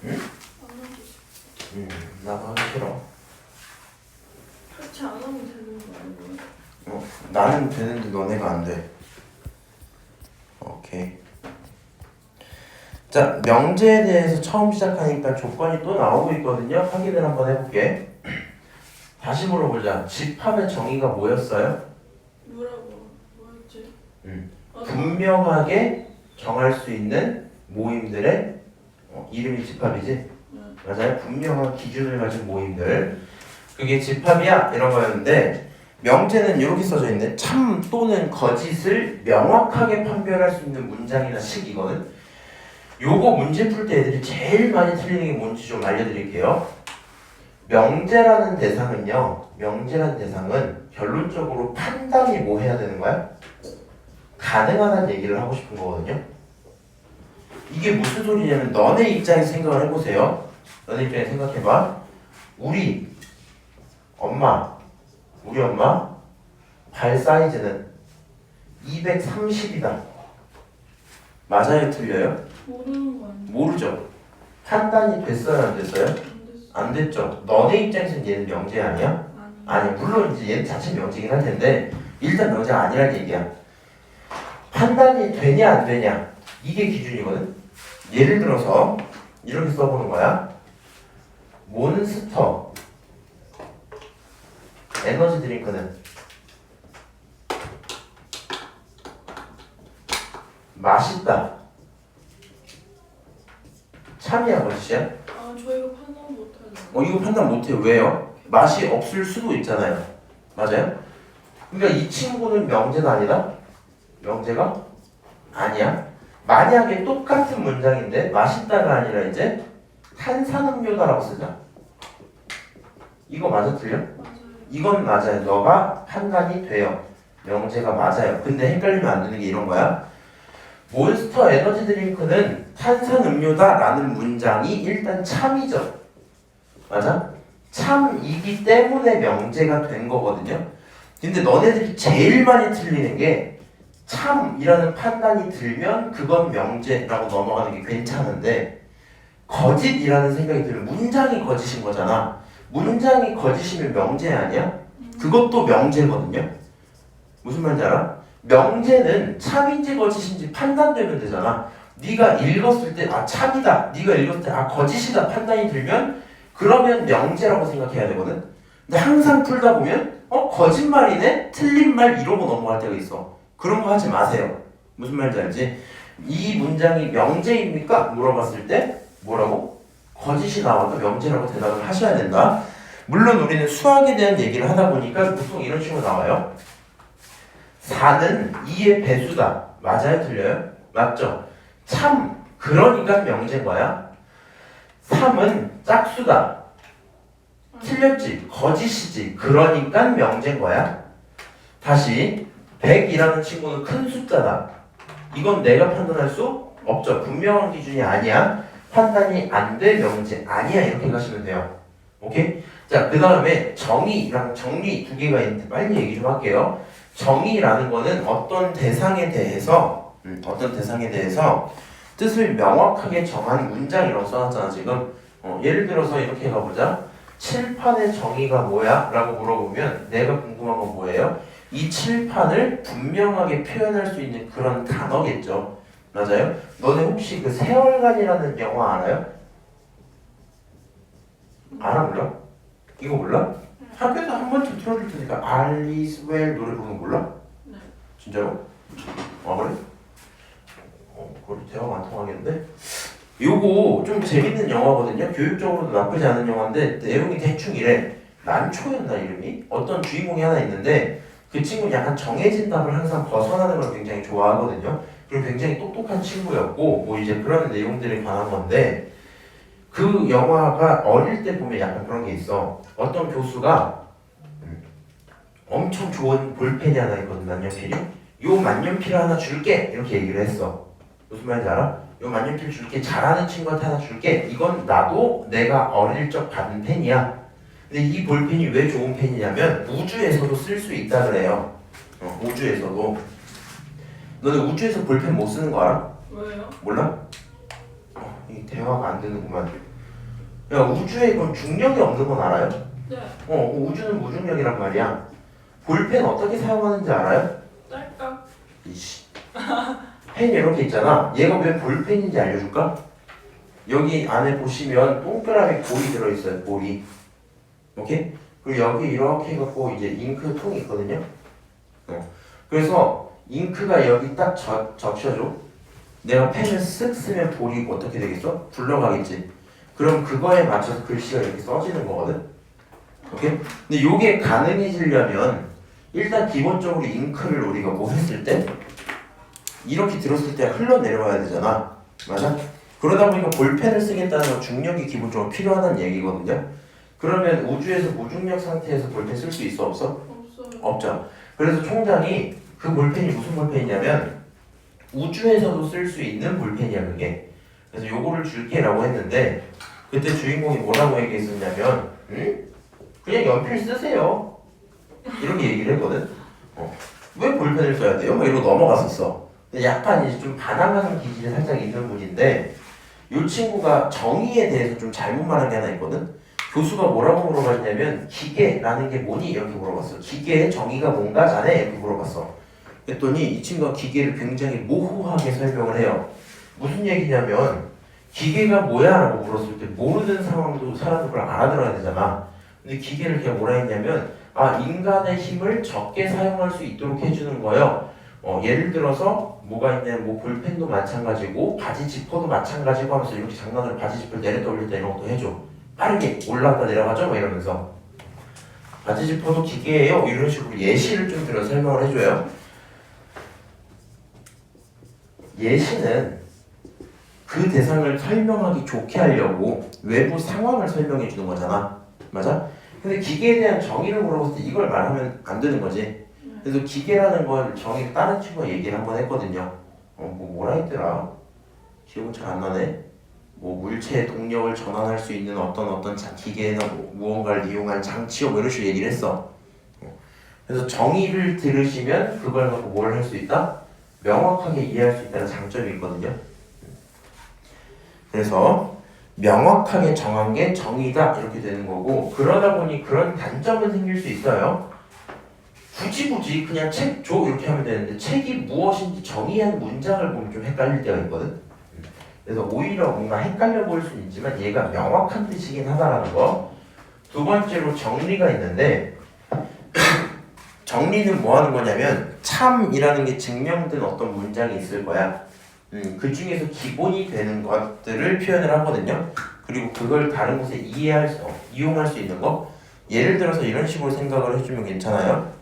응? 안 하고 싶어. 나도 하기 싫어. 같이 안 하면 되는 거 아니에요? 나는 되는데 너네가 안 돼. 오케이. 자, 명제에 대해서 처음 시작하니까 조건이 또 나오고 있거든요. 확인을 한번 해볼게. 다시 물어보자. 집합의 정의가 뭐였어요? 뭐였지? 분명하게 정할 수 있는 모임들의 이름이 집합이지? 맞아요. 분명한 기준을 가진 모임들. 그게 집합이야 이런 거였는데 명제는 이렇게 써져 있네. 참 또는 거짓을 명확하게 판별할 수 있는 문장이나 식이거든. 요거 문제 풀 때 애들이 제일 많이 틀리는 게 뭔지 좀 알려드릴게요. 명제라는 대상은요. 명제라는 대상은 결론적으로 판단이 뭐 해야 되는 거야? 가능하다는 얘기를 하고 싶은 거거든요. 이게 무슨 소리냐면 너네 입장에서 생각을 해보세요. 너네 입장에서 생각해봐. 우리 엄마 발 사이즈는 230이다. 맞아요? 틀려요? 모르는 거 아니야? 모르죠. 판단이 됐어요? 안 됐어요? 안 됐어. 안 됐죠. 너네 입장에서는 얘는 명제 아니야? 아니. 아니 물론 이제 얘는 자체 명제긴 할 텐데 일단 명제가 아니라는 얘기야. 판단이 되냐 안 되냐 이게 기준이거든. 예를 들어서 이렇게 써보는 거야. 몬스터 에너지 드링크는 맛있다. 참이야 거짓이야? 아 저희가 판단 못하죠. 이거 판단 못해요. 왜요? 맛이 없을 수도 있잖아요. 맞아요? 그러니까 이 친구는 명제가 아니다? 명제가 아니야. 만약에 똑같은 문장인데 맛있다가 아니라 이제 탄산음료다라고 쓰자. 이거 맞아 틀려? 맞아요. 이건 맞아요. 너가 판단이 돼요. 명제가 맞아요. 근데 헷갈리면 안 되는 게 이런 거야. 몬스터 에너지 드링크는 탄산음료다라는 문장이 일단 참이죠. 맞아? 참이기 때문에 명제가 된 거거든요. 근데 너네들이 제일 많이 틀리는 게 참이라는 판단이 들면 그건 명제라고 넘어가는 게 괜찮은데 거짓이라는 생각이 들면 문장이 거짓인 거잖아. 문장이 거짓이면 명제 아니야? 그것도 명제거든요. 무슨 말인지 알아? 명제는 참인지 거짓인지 판단되면 되잖아. 네가 읽었을 때 아 참이다. 네가 읽었을 때 아 거짓이다 판단이 들면 그러면 명제라고 생각해야 되거든. 근데 항상 풀다 보면 거짓말이네? 틀린 말 이러고 넘어갈 때가 있어. 그런 거 하지 마세요. 무슨 말인지 알지? 이 문장이 명제입니까? 물어봤을 때 뭐라고? 거짓이 나와도 명제라고 대답을 하셔야 된다. 물론 우리는 수학에 대한 얘기를 하다 보니까 보통 이런 식으로 나와요. 4는 2의 배수다. 맞아요? 틀려요? 맞죠? 참 그러니까 명제인 거야. 3은 짝수다. 틀렸지? 거짓이지. 그러니까 명제인 거야. 다시 100이라는 친구는 큰 숫자다. 이건 내가 판단할 수 없죠. 분명한 기준이 아니야. 판단이 안 돼 명제 아니야. 이렇게 가시면 돼요. 오케이? 자, 그 다음에 정의랑 정리 두 개가 있는데 빨리 얘기 좀 할게요. 정의라는 거는 어떤 대상에 대해서 뜻을 명확하게 정한 문장이라고 써놨잖아 지금. 예를 들어서 이렇게 가보자. 칠판의 정의가 뭐야? 라고 물어보면 내가 궁금한 건 뭐예요? 이 칠판을 분명하게 표현할 수 있는 그런 단어겠죠. 맞아요? 너네 혹시 그 세월간이라는 영화 알아요? 알아 몰라? 이거 몰라? 학교에서 한 번쯤 틀어줄 테니까 알리스웰 노래 부르는 거 몰라? 네. 진짜로? 아 그래? 그걸 대화가 안 통하겠는데? 요거 좀 재밌는 영화거든요. 교육적으로도 나쁘지 않은 영화인데 내용이 대충 이래. 란초였나 이름이? 어떤 주인공이 하나 있는데 그 친구는 약간 정해진 답을 항상 벗어나는 걸 굉장히 좋아하거든요. 그리고 굉장히 똑똑한 친구였고 뭐 이제 그런 내용들에 관한 건데 그 영화가 어릴 때 보면 약간 그런 게 있어. 어떤 교수가 엄청 좋은 볼펜이 하나 있거든. 만년필이. 요 만년필 하나 줄게 이렇게 얘기를 했어. 무슨 말인지 알아? 요 만년필 줄게. 잘하는 친구한테 하나 줄게. 이건 나도 내가 어릴 적 받은 펜이야. 근데 이 볼펜이 왜 좋은 펜이냐면 우주에서도 쓸 수 있다 그래요. 우주에서도. 너네 우주에서 볼펜 못 쓰는 거 알아? 왜요? 몰라? 이 대화가 안 되는구만. 야 우주에 그럼 중력이 없는 건 알아요? 네. 우주는 무중력이란 말이야. 볼펜 어떻게 사용하는지 알아요? 딸깍. 이씨. 펜 이렇게 있잖아. 얘가 왜 볼펜인지 알려줄까? 여기 안에 보시면 동그라미 볼이 들어있어요. 볼이. 오케이? 그리고 여기 이렇게 해갖고 이제 잉크 통이 있거든요. 그래서 잉크가 여기 딱 적셔줘. 내가 펜을 쓱 쓰면 볼이 어떻게 되겠어? 굴러가겠지. 그럼 그거에 맞춰서 글씨가 이렇게 써지는 거거든. 오케이? 근데 이게 가능해지려면 일단 기본적으로 잉크를 우리가 뭐 했을 때 이렇게 들었을 때 흘러내려와야 되잖아. 맞아? 그러다 보니까 볼펜을 쓰겠다는 건 중력이 기본적으로 필요하다는 얘기거든요. 그러면 우주에서 무중력 상태에서 볼펜 쓸 수 있어 없어? 없어요. 없죠. 그래서 총장이 그 볼펜이 무슨 볼펜이냐면 우주에서도 쓸 수 있는 볼펜이야 그게. 그래서 요거를 줄게라고 했는데 그때 주인공이 뭐라고 얘기했었냐면 그냥 연필 쓰세요 이렇게 얘기를 했거든. 왜 볼펜을 써야 돼요? 막 이러고 넘어갔었어. 근데 약간 이제 좀 반항하는 기질이 살짝 있는 분인데 이 친구가 정의에 대해서 좀 잘못 말한 게 하나 있거든. 교수가 뭐라고 물어봤냐면 기계라는 게 뭐니? 이렇게 물어봤어. 기계의 정의가 뭔가 자네? 이렇게 물어봤어. 그랬더니 이 친구가 기계를 굉장히 모호하게 설명을 해요. 무슨 얘기냐면 기계가 뭐야? 라고 물었을 때 모르는 상황도 사람들 그걸 알아들어야 되잖아. 근데 기계를 그냥 뭐라 했냐면 인간의 힘을 적게 사용할 수 있도록 해주는 거예요. 예를 들어서 뭐가 있냐면 뭐 볼펜도 마찬가지고 바지 지퍼도 마찬가지고 하면서 이렇게 장난으로 바지 지퍼를 내렸다 올렸다 이런 것도 해줘. 빠르게 올라갔다 내려가죠? 막 이러면서 바지 지퍼도 기계예요? 이런 식으로 예시를 좀 들어 설명을 해줘요. 예시는 그 대상을 설명하기 좋게 하려고 외부 상황을 설명해 주는 거잖아. 맞아? 근데 기계에 대한 정의를 물어봤을 때 이걸 말하면 안 되는 거지. 그래서 기계라는 걸 정의 다른 친구가 얘기를 한번 했거든요. 뭐라 했더라? 기억은 잘 안 나네. 뭐 물체의 동력을 전환할 수 있는 어떤 기계나 무언가를 이용한 장치요 뭐 이런 식으로 얘기를 했어. 그래서 정의를 들으시면 그걸 갖고 뭘 할 수 있다? 명확하게 이해할 수 있다는 장점이 있거든요. 그래서 명확하게 정한 게 정의다 이렇게 되는 거고 그러다 보니 그런 단점은 생길 수 있어요. 굳이 그냥 책 줘 이렇게 하면 되는데 책이 무엇인지 정의한 문장을 보면 좀 헷갈릴 때가 있거든. 그래서 오히려 뭔가 헷갈려 보일 수는 있지만 얘가 명확한 뜻이긴 하다라는 거. 두 번째로 정리가 있는데 정리는 뭐 하는 거냐면 참이라는 게 증명된 어떤 문장이 있을 거야. 그 중에서 기본이 되는 것들을 표현을 하거든요. 그리고 그걸 다른 곳에 이용할 수 있는 거. 예를 들어서 이런 식으로 생각을 해주면 괜찮아요.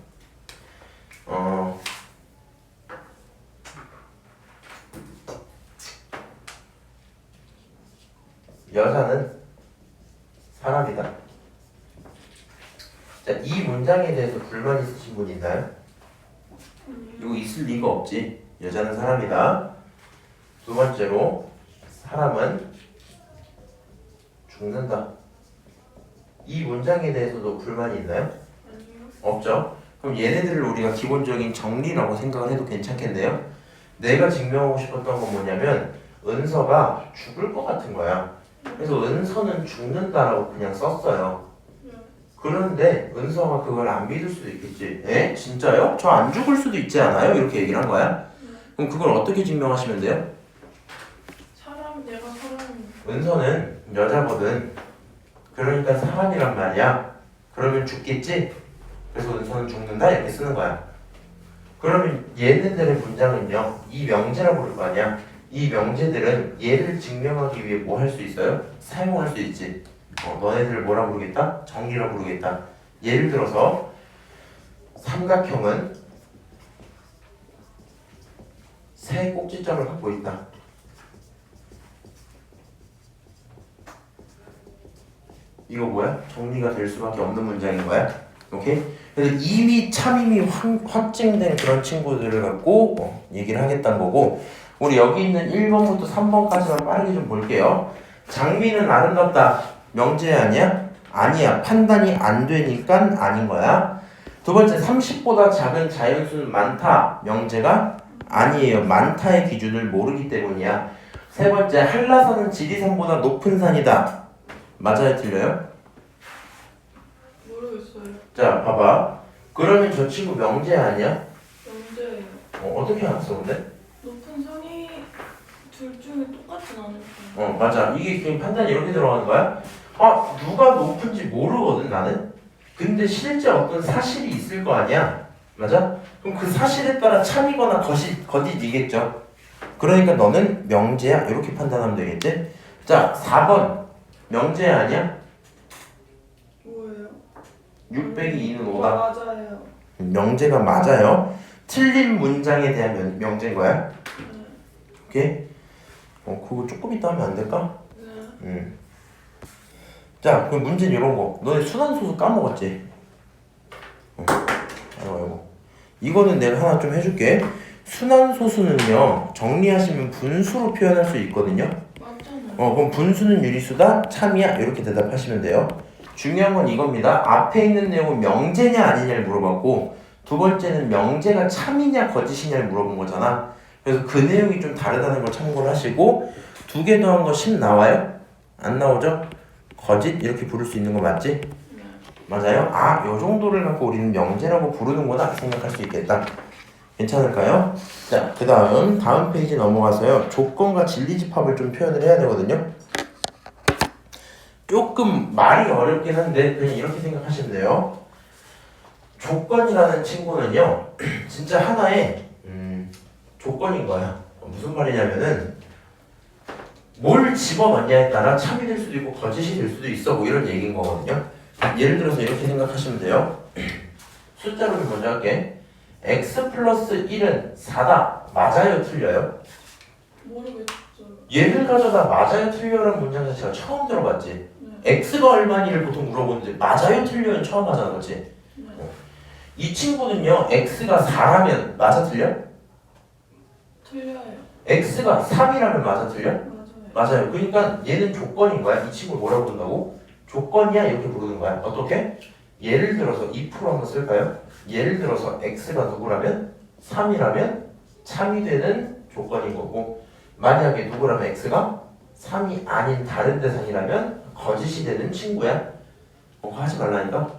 여자는 사람이다. 자, 이 문장에 대해서 불만 있으신 분 있나요? 이거 있을 리가 없지. 여자는 사람이다. 두 번째로 사람은 죽는다. 이 문장에 대해서도 불만이 있나요? 없죠. 그럼 얘네들을 우리가 기본적인 정리라고 생각을 해도 괜찮겠네요. 내가 증명하고 싶었던 건 뭐냐면 은서가 죽을 것 같은 거야. 그래서 은서는 죽는다라고 그냥 썼어요. 그런데 은서가 그걸 안 믿을 수도 있겠지. 에? 진짜요? 저 안 죽을 수도 있지 않아요? 이렇게 얘기를 한 거야. 그럼 그걸 어떻게 증명하시면 돼요? 내가 사람. 은서는 여자거든. 그러니까 사람이란 말이야. 그러면 죽겠지? 그래서 은서는 죽는다 이렇게 쓰는 거야. 그러면 얘네들의 문장은요. 이 명제라고 부를 거 아니야. 이 명제들은 얘를 증명하기 위해 뭐 할 수 있어요? 사용할 수 있지. 너네들 뭐라 부르겠다? 정리라 부르겠다. 예를 들어서 삼각형은 세 꼭지점을 갖고 있다. 이거 뭐야? 정리가 될 수밖에 없는 문장인 거야. 오케이? 그래서 이미 참임이 확증된 그런 친구들을 갖고 얘기를 하겠다는 거고 우리 여기 있는 1번부터 3번까지만 빠르게 좀 볼게요. 장미는 아름답다. 명제 아니야? 아니야. 판단이 안 되니까 아닌 거야. 두 번째 30보다 작은 자연수는 많다. 명제가 아니에요. 많다의 기준을 모르기 때문이야. 세 번째 한라산은 지리산보다 높은 산이다. 맞아요? 틀려요? 모르겠어요. 자 봐봐. 그러면 저 친구 명제 아니야? 명제예요. 어떻게 알았어 근데? 높은 산이 둘 중에 똑같진 않을까요? 맞아. 이게 그냥 판단이 이렇게 들어가는 거야? 누가 높은지 모르거든 나는. 근데 실제 어떤 사실이 있을 거 아니야? 맞아? 그럼 그 사실에 따라 참이거나 거짓이겠죠. 그러니까 너는 명제야 이렇게 판단하면 되겠지? 자 4번 명제 아니야? 뭐예요? 6 빼기 2는 5다. 맞아요. 명제가 맞아요. 틀린 문장에 대한 명제인 거야. 네. 오케이? 그거 조금 이따 하면 안 될까? 네. 자, 그럼 문제는 이런 거. 너네 순환소수 까먹었지? 아이고. 이거는 내가 하나 좀 해줄게. 순환소수는요, 정리하시면 분수로 표현할 수 있거든요. 맞아요. 그럼 분수는 유리수다, 참이야 이렇게 대답하시면 돼요. 중요한 건 이겁니다. 앞에 있는 내용은 명제냐 아니냐를 물어봤고 두 번째는 명제가 참이냐 거짓이냐를 물어본 거잖아. 그래서 그 내용이 좀 다르다는 걸 참고를 하시고 두 개 더한 거 10 나와요? 안 나오죠? 거짓 이렇게 부를 수 있는 거 맞지? 맞아요? 아, 요 정도를 갖고 우리는 명제라고 부르는구나 생각할 수 있겠다. 괜찮을까요? 자, 그 다음 페이지 넘어가서요. 조건과 진리집합을 좀 표현을 해야 되거든요. 조금 말이 어렵긴 한데 그냥 이렇게 생각하시면 돼요. 조건이라는 친구는요, 진짜 하나의 조건인 거야. 무슨 말이냐면은 뭘 집어넣냐에 따라 참이 될 수도 있고 거짓이 될 수도 있어 뭐 이런 얘기인 거거든요. 예를 들어서 이렇게 생각하시면 돼요. 숫자로 좀 먼저 할게. x 플러스 1은 4다. 맞아요? 틀려요? 모르겠어요. 얘를 가져다 맞아요? 틀려라는 문장 자체가 처음 들어봤지? 네. x가 얼마니를 보통 물어보는데 맞아요? 틀려는 처음 하잖아, 그렇지? 네. 이 친구는요, x가 4라면 맞아 틀려? 틀려요. x가 3이라면 맞아 틀려? 맞아요. 맞아요. 그러니까 얘는 조건인 거야. 이 친구를 뭐라고 부른다고? 조건이야 이렇게 부르는 거야. 어떻게? 예를 들어서 2% 한번 쓸까요? 예를 들어서 x가 누구라면? 3이라면 참이 되는 조건인 거고 만약에 누구라면 x가 3이 아닌 다른 대상이라면 거짓이 되는 친구야. 그거 하지 말라니까.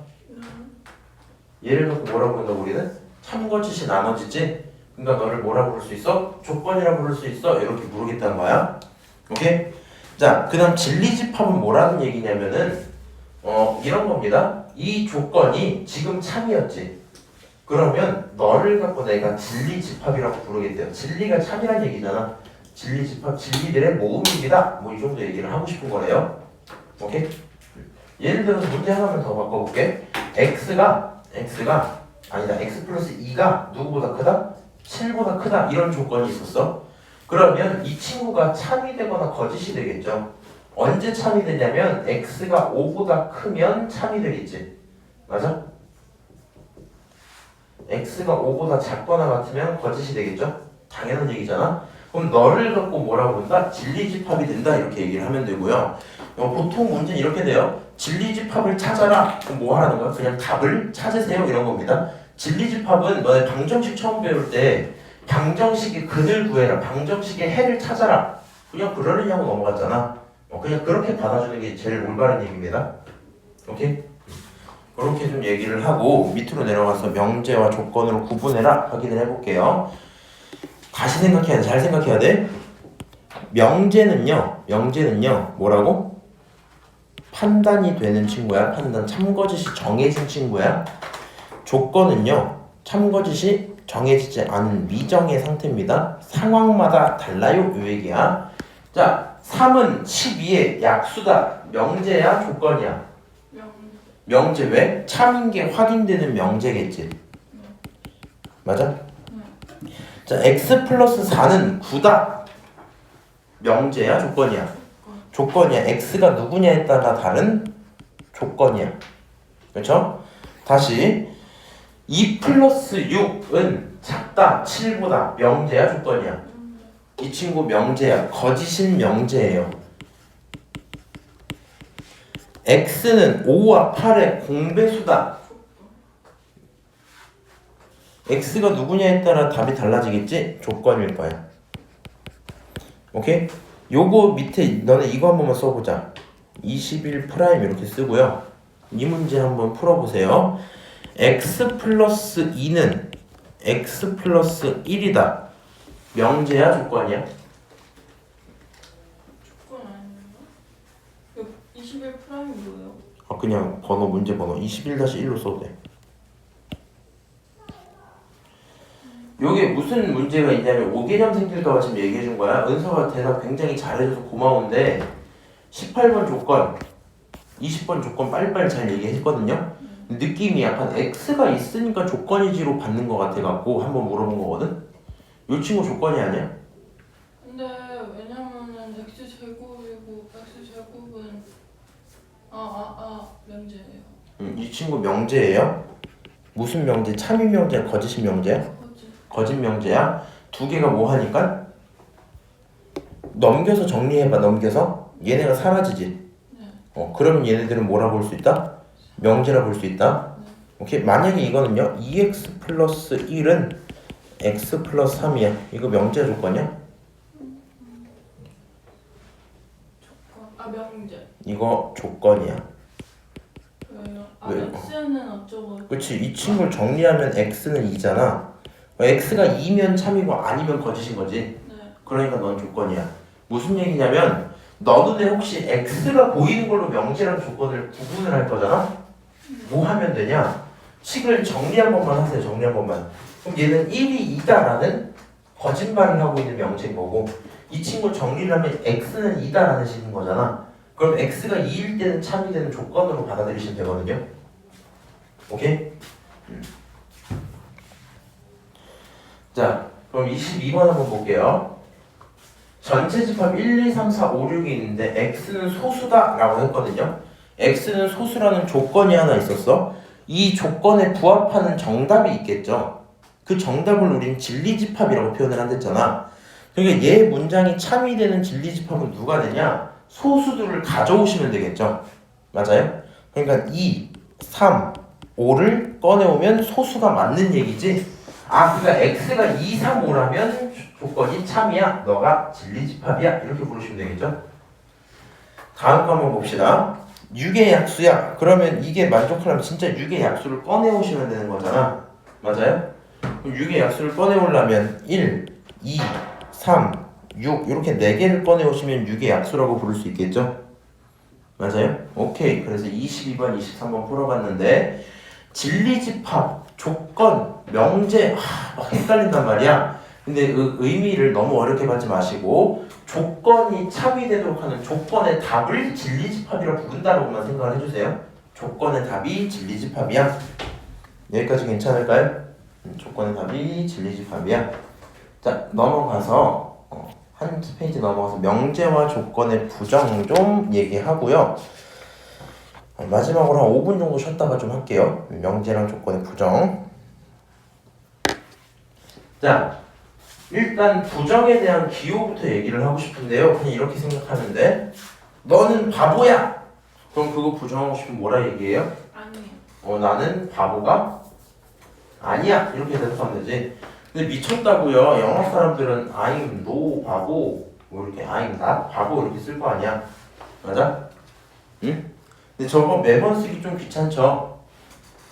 얘를 갖고 뭐라고 부른다고 우리는? 참거짓이 나머지지. 그러니까 너를 뭐라 부를 수 있어? 조건이라 부를 수 있어. 이렇게 부르겠다는 거야. 오케이? 자, 그 다음 진리집합은 뭐라는 얘기냐면은 이런 겁니다. 이 조건이 지금 참이었지. 그러면 너를 갖고 내가 진리집합이라고 부르겠대요. 진리가 참이란 얘기잖아. 진리집합, 진리들의 모음입니다. 뭐 이 정도 얘기를 하고 싶은 거래요. 오케이? 예를 들어서 문제 하나만 더 바꿔볼게. x가 아니다. x 플러스 2가 누구보다 크다? 7보다 크다. 이런 조건이 있었어. 그러면 이 친구가 참이 되거나 거짓이 되겠죠. 언제 참이 되냐면 x가 5보다 크면 참이 되겠지. 맞아? x가 5보다 작거나 같으면 거짓이 되겠죠. 당연한 얘기잖아. 그럼 너를 갖고 뭐라고 본다? 진리집합이 된다 이렇게 얘기를 하면 되고요. 보통 문제는 이렇게 돼요. 진리집합을 찾아라. 그럼 뭐 하라는 거야? 그냥 답을 찾으세요 이런 겁니다. 진리집합은 너네 방정식 처음 배울 때 방정식의 근을 구해라. 방정식의 해를 찾아라. 그냥 그러느냐고 넘어갔잖아. 그냥 그렇게 받아주는 게 제일 올바른 얘기입니다. 오케이? 그렇게 좀 얘기를 하고 밑으로 내려가서 명제와 조건으로 구분해라 확인을 해볼게요. 다시 생각해야 돼. 잘 생각해야 돼. 명제는요 뭐라고? 판단이 되는 친구야. 판단. 참거짓이 정해진 친구야. 조건은요 참거짓이 정해지지 않은 미정의 상태입니다. 상황마다 달라요. 이 얘기야. 자, 3은 12의 약수다. 명제야? 조건이야? 명제. 왜? 참인 게 확인되는 명제겠지. 맞아? 자, x 플러스 4는 9다. 명제야? 조건이야? 조건이야. x가 누구냐에 따라 다른 조건이야. 그렇죠? 다시 2 플러스 6은 작다. 7보다. 명제야? 조건이야? 이 친구 명제야. 거짓인 명제예요. x는 5와 8의 공배수다. x가 누구냐에 따라 답이 달라지겠지? 조건일 거야. 오케이? 요거 밑에 너네 이거 한 번만 써보자. 21 프라임 이렇게 쓰고요. 이 문제 한번 풀어보세요. x 플러스 2는 x 플러스 1이다. 명제야? 조건이야? 조건 아닌가? 21 프라임이 뭐예요? 그냥 번호 문제 번호 21-1로 써도 돼. 요게 무슨 문제가 있냐면 5개념생들과 지금 얘기해준 거야. 은서가 대답 굉장히 잘해줘서 고마운데 18번 조건 20번 조건 빨리빨리 잘 얘기했거든요. 느낌이 약간 x가 있으니까 조건이지로 받는 것 같아갖고 한번 물어본 거거든. 요 친구 조건이 아니야? 근데 왜냐면은 x제곱이고 x제곱은 명제예요. 이 친구 명제예요? 무슨 명제? 참인 명제야? 거짓인 명제야? 거짓. 거짓 명제야? 두 개가 뭐 하니까? 넘겨서 정리해봐. 넘겨서 얘네가 사라지지. 네. 그러면 얘네들은 뭐라 볼 수 있다? 명제라 볼 수 있다. 네. 오케이. 만약에 이거는요 2x 플러스 1은 x 플러스 3이야. 이거 명제 조건이야? 조건. 명제. 이거 조건이야. 왜요? 왜요? x는 어쩌고. 그치. 이 친구를 정리하면 x는 2잖아. x가 2면 참이고 아니면 거짓인 거지. 네. 그러니까 넌 조건이야. 무슨 얘기냐면 너 눈에 혹시 x가 보이는 걸로 명제랑 조건을 구분을 할 거잖아? 뭐 하면 되냐? 식을 정리 한 번만 하세요. 정리 한 번만. 그럼 얘는 1이 2다라는 거짓말을 하고 있는 명제인 거고 이 친구 정리를 하면 x는 2다라는 식인 거잖아. 그럼 x가 2일 때는 참이 되는 조건으로 받아들이시면 되거든요. 오케이? 자, 그럼 22번 한번 볼게요. 전체 집합 1, 2, 3, 4, 5, 6이 있는데 x는 소수다 라고 했거든요. x는 소수라는 조건이 하나 있었어. 이 조건에 부합하는 정답이 있겠죠. 그 정답을 우린 진리집합이라고 표현을 한댔잖아. 그러니까 얘 문장이 참이 되는 진리집합은 누가 되냐? 소수들을 가져오시면 되겠죠. 맞아요? 그러니까 2, 3, 5를 꺼내오면 소수가 맞는 얘기지. 그러니까 x가 2, 3, 5라면 조건이 참이야. 너가 진리집합이야. 이렇게 부르시면 되겠죠. 다음 거 한번 봅시다. 6의 약수야. 그러면 이게 만족하려면 진짜 6의 약수를 꺼내오시면 되는 거잖아. 맞아요? 그럼 6의 약수를 꺼내오려면 1, 2, 3, 6 이렇게 4개를 꺼내오시면 6의 약수라고 부를 수 있겠죠? 맞아요? 오케이. 그래서 22번, 23번 풀어봤는데 진리집합, 조건, 명제 막 헷갈린단 말이야. 근데 그 의미를 너무 어렵게 받지 마시고 조건이 참이 되도록 하는 조건의 답을 진리집합이라고 부른다고만 생각을 해주세요. 조건의 답이 진리집합이야. 여기까지 괜찮을까요? 조건의 답이 진리집합이야. 자, 넘어가서 한 페이지 넘어가서 명제와 조건의 부정 좀 얘기하고요. 마지막으로 한 5분 정도 쉬었다가 좀 할게요. 명제랑 조건의 부정. 자, 일단 부정에 대한 기호부터 얘기를 하고 싶은데요. 그냥 이렇게 생각하면 돼. 너는 바보야! 그럼 그거 부정하고 싶으면 뭐라 얘기해요? 아니에요. 나는 바보가 아니야. 이렇게 대답하면 되지. 근데 미쳤다고요. 영어 사람들은 I'm no 바보 뭐 이렇게 I'm not 바보 이렇게 쓸 거 아니야. 맞아? 응? 근데 저거 매번 쓰기 좀 귀찮죠.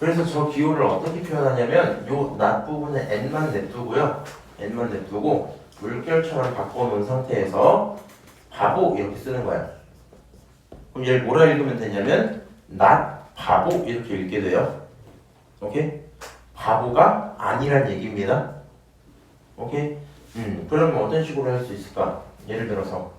그래서 저 기호를 어떻게 표현하냐면 요 not 부분에 n만 냅두고요. n만 냅두고 물결처럼 바꿔놓은 상태에서 바보 이렇게 쓰는 거야. 그럼 얘를 뭐라 읽으면 되냐면 not 바보 이렇게 읽게 돼요. 오케이? 바보가 아니란 얘기입니다. 오케이? 그러면 어떤 식으로 할 수 있을까? 예를 들어서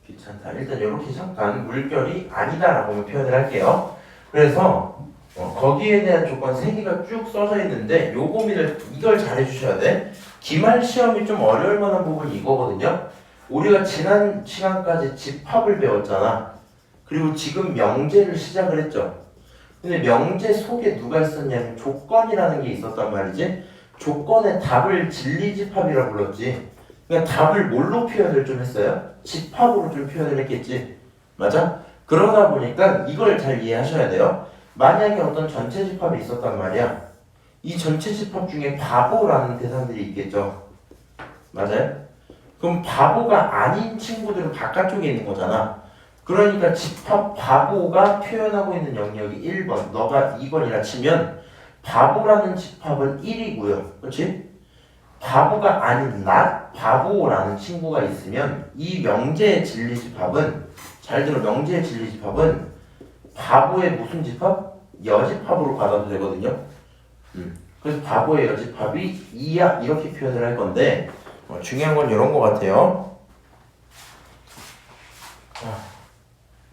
귀찮다. 일단 이렇게 잠깐 물결이 아니다라고 표현을 할게요. 그래서 거기에 대한 조건 3개가 쭉 써져 있는데 요 고민을 이걸 잘 해주셔야 돼. 기말 시험이 좀 어려울 만한 부분이 이거거든요. 우리가 지난 시간까지 집합을 배웠잖아. 그리고 지금 명제를 시작을 했죠. 근데 명제 속에 누가 있었냐면 조건이라는 게 있었단 말이지. 조건의 답을 진리집합이라고 불렀지. 그러니까 답을 뭘로 표현을 좀 했어요? 집합으로 좀 표현을 했겠지. 맞아? 그러다 보니까 이걸 잘 이해하셔야 돼요. 만약에 어떤 전체 집합이 있었단 말이야. 이 전체 집합 중에 바보라는 대상들이 있겠죠. 맞아요? 그럼 바보가 아닌 친구들은 바깥쪽에 있는 거잖아. 그러니까 집합 바보가 표현하고 있는 영역이 1번, 너가 2번이라 치면 바보라는 집합은 1이고요. 그렇지? 바보가 아닌 나, 바보라는 친구가 있으면 이 명제의 진리집합은 잘 들어 명제의 진리집합은 바보의 무슨 집합? 여집합으로 받아도 되거든요. 그래서 바보의 여집합이 2야 이렇게 표현을 할 건데 중요한 건 이런 거 같아요.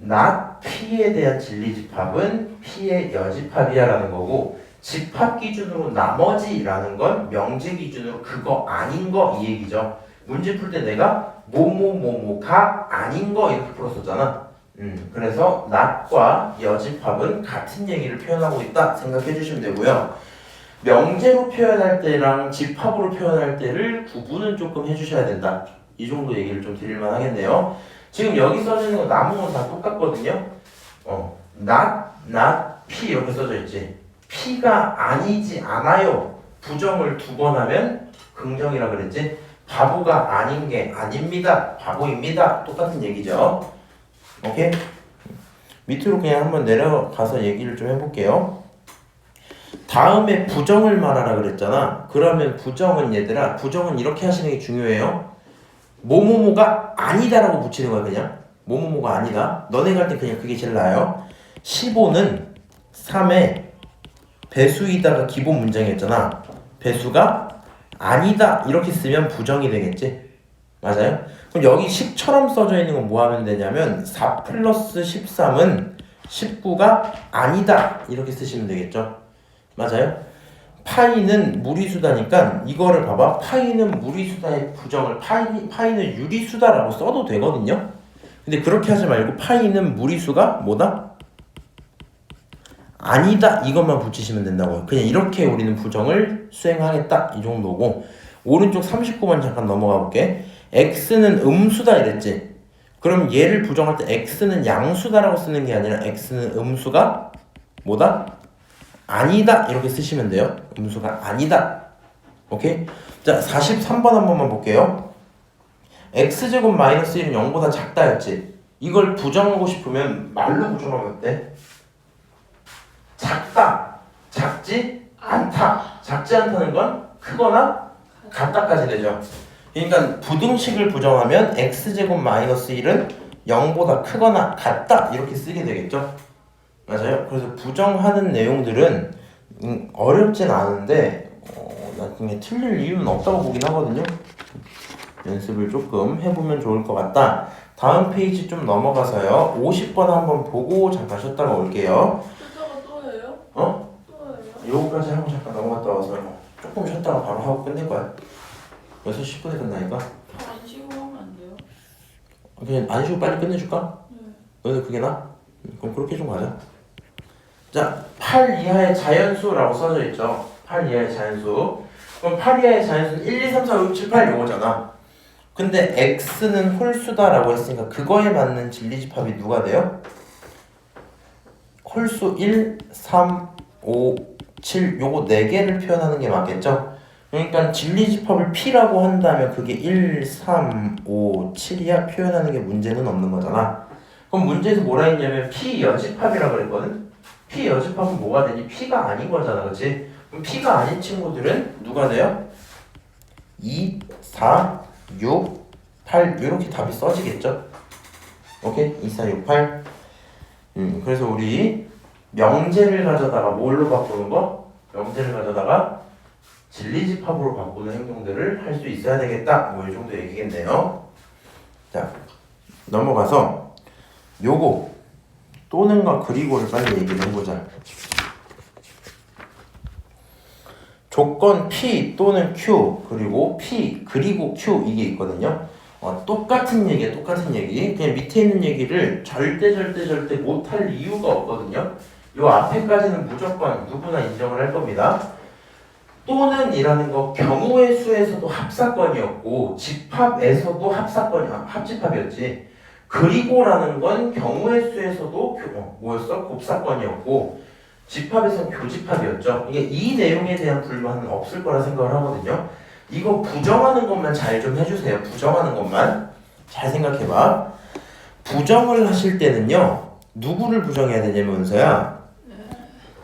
not P에 대한 진리집합은 P의 여집합이야 라는 거고 집합 기준으로 나머지라는 건 명제 기준으로 그거 아닌 거 이 얘기죠. 문제 풀 때 내가 뭐뭐뭐뭐가 아닌 거 이렇게 풀었었잖아. 그래서 not과 여집합은 같은 얘기를 표현하고 있다 생각해 주시면 되고요. 명제로 표현할 때랑 집합으로 표현할 때를 구분은 조금 해주셔야 된다. 이 정도 얘기를 좀 드릴만 하겠네요. 지금 여기 써지는 거 나무는 다 똑같거든요. not, P 이렇게 써져 있지. P가 아니지 않아요. 부정을 두 번 하면 긍정이라 그랬지. 바보가 아닌 게 아닙니다. 바보입니다. 똑같은 얘기죠. 오케이? 밑으로 그냥 한번 내려가서 얘기를 좀 해볼게요. 다음에 부정을 말하라 그랬잖아. 그러면 부정은 얘들아, 부정은 이렇게 하시는 게 중요해요. 뭐뭐뭐가 아니다라고 붙이는 거야. 그냥 뭐뭐뭐가 아니다. 너네가 할 때 그냥 그게 제일 나아요. 15는 3의 배수이다가 기본 문장이었잖아. 배수가 아니다 이렇게 쓰면 부정이 되겠지. 맞아요? 그럼 여기 10처럼 써져 있는 건 뭐 하면 되냐면 4 플러스 13은 19가 아니다 이렇게 쓰시면 되겠죠. 맞아요? 파이는 무리수다니까 이거를 봐봐. 파이는 무리수다의 부정을 파이는 유리수다라고 써도 되거든요. 근데 그렇게 하지 말고 파이는 무리수가 뭐다? 아니다 이것만 붙이시면 된다고요. 그냥 이렇게 우리는 부정을 수행하겠다 이 정도고. 오른쪽 39번 잠깐 넘어가 볼게. x는 음수다 이랬지. 그럼 얘를 부정할 때 x는 양수다라고 쓰는 게 아니라 x는 음수가 뭐다? 아니다 이렇게 쓰시면 돼요. 음수가 아니다. 오케이? 자 43번 한 번만 볼게요. x제곱 마이너스 1은 0보다 작다였지. 이걸 부정하고 싶으면 말로 부정하면 어때? 작다, 작지 않다. 작지 않다는 건 크거나 같다까지 되죠. 그러니까 부등식을 부정하면 x제곱 마이너스 1은 0보다 크거나 같다 이렇게 쓰게 되겠죠. 맞아요. 그래서 부정하는 내용들은 어렵진 않은데 나중에 틀릴 이유는 없다고 보긴 하거든요. 연습을 조금 해보면 좋을 것 같다. 다음 페이지 좀 넘어가서요. 50번 한번 보고 잠깐 쉬었다가 올게요. 숫자가 또 해요? 어? 또 해요? 요거까지 하고 잠깐 넘어갔다 와서 조금 쉬었다가 바로 하고 끝낼 거야. 6시 10분에 끝나니까. 안 쉬고 하면 안 돼요? 그냥 안 쉬고 빨리 끝내줄까? 네. 너네 그게 나? 그럼 그렇게 좀 가자. 자, 8 이하의 자연수라고 써져 있죠. 8 이하의 자연수. 그럼 8 이하의 자연수는 1, 2, 3, 4, 5, 6, 7, 8 요거잖아. 근데 x는 홀수다라고 했으니까 그거에 맞는 진리집합이 누가 돼요? 홀수 1, 3, 5, 7 요거 4개를 표현하는 게 맞겠죠? 그러니까 진리집합을 P라고 한다면 그게 1, 3, 5, 7이야. 표현하는 게 문제는 없는 거잖아. 그럼 문제에서 뭐라 했냐면 P 여집합이라고 그랬거든? P 여집합은 뭐가 되니? P가 아닌 거잖아. 그치? 그럼 P가 아닌 친구들은 누가 돼요? 2, 4, 6, 8 이렇게 답이 써지겠죠? 오케이? 2, 4, 6, 8 그래서 우리 명제를 가져다가 뭘로 바꾸는 거? 명제를 가져다가 진리집합으로 바꾸는 행동들을 할 수 있어야 되겠다. 뭐 이 정도 얘기겠네요. 자, 넘어가서 요거 또는과 그리고를 빨리 얘기를 해보자. 조건 P 또는 Q 그리고 P 그리고 Q 이게 있거든요. 똑같은 얘기야. 똑같은 얘기. 그냥 밑에 있는 얘기를 절대 못할 이유가 없거든요. 요 앞에까지는 무조건 누구나 인정을 할 겁니다. 또는 이라는 거 경우의 수에서도 합사건이었고 집합에서도 합집합이었지. 그리고라는 건 경우의 수에서도 뭐였어? 곱사건이었고 집합에서는 교집합이었죠. 이게 이 내용에 대한 불만은 없을 거라 생각을 하거든요. 이거 부정하는 것만 잘 좀 해주세요. 부정하는 것만 잘 생각해봐. 부정을 하실 때는요 누구를 부정해야 되냐면 은서야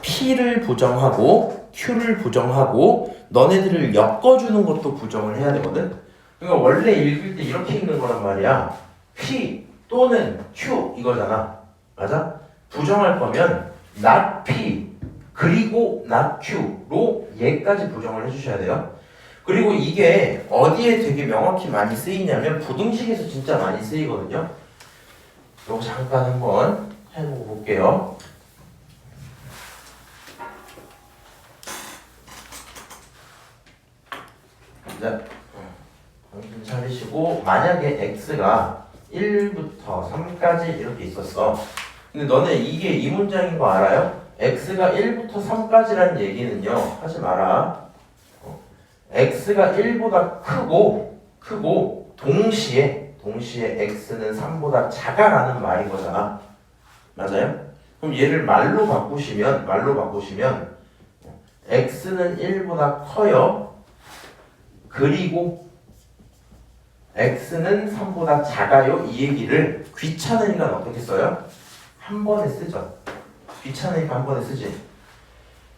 P를 부정하고 Q를 부정하고 너네들을 엮어주는 것도 부정을 해야 되거든. 그러니까 원래 읽을 때 이렇게 읽는 거란 말이야. P 또는 Q 이거잖아. 맞아? 부정할 거면 not P 그리고 not Q로 얘까지 부정을 해주셔야 돼요. 그리고 이게 어디에 되게 명확히 많이 쓰이냐면 부등식에서 진짜 많이 쓰이거든요. 이거 잠깐 한번 해보고 볼게요. 자, 정신 차리시고 만약에 x가 1부터 3까지 이렇게 있었어. 근데 너네 이게 이 문장인 거 알아요? x가 1부터 3까지라는 얘기는요. 하지 마라. x가 1보다 크고 동시에 x는 3보다 작아라는 말인 거잖아. 맞아요? 그럼 얘를 말로 바꾸시면 x는 1보다 커요. 그리고 x는 3보다 작아요. 이 얘기를 귀찮으니까 어떻게 써요? 한 번에 쓰죠. 귀찮으니까 한 번에 쓰지.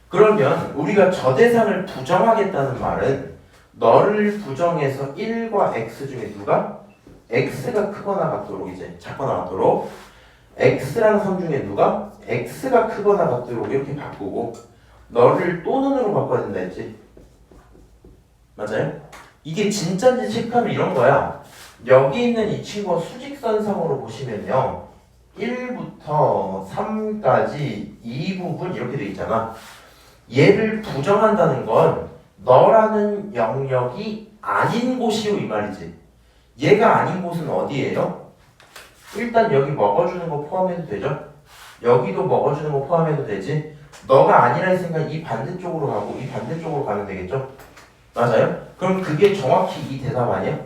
그러면 우리가 저 대상을 부정하겠다는 말은 너를 부정해서 1과 x 중에 누가? x가 크거나 같도록 이제 작거나 같도록 x랑 선 중에 누가? x가 크거나 같도록 이렇게 바꾸고 너를 또는으로 바꿔야 된다 했지. 맞아요? 이게 진짜인지 체크하면 이런 거야. 여기 있는 이 친구가 수직선상으로 보시면요. 1부터 3까지 이 부분 이렇게 돼 있잖아. 얘를 부정한다는 건 너라는 영역이 아닌 곳이요 이 말이지. 얘가 아닌 곳은 어디예요? 일단 여기 먹어주는 거 포함해도 되죠? 여기도 먹어주는 거 포함해도 되지? 너가 아니라 했으니까 이 반대쪽으로 가고 이 반대쪽으로 가면 되겠죠? 맞아요? 그럼 그게 정확히 이 대답 아니야?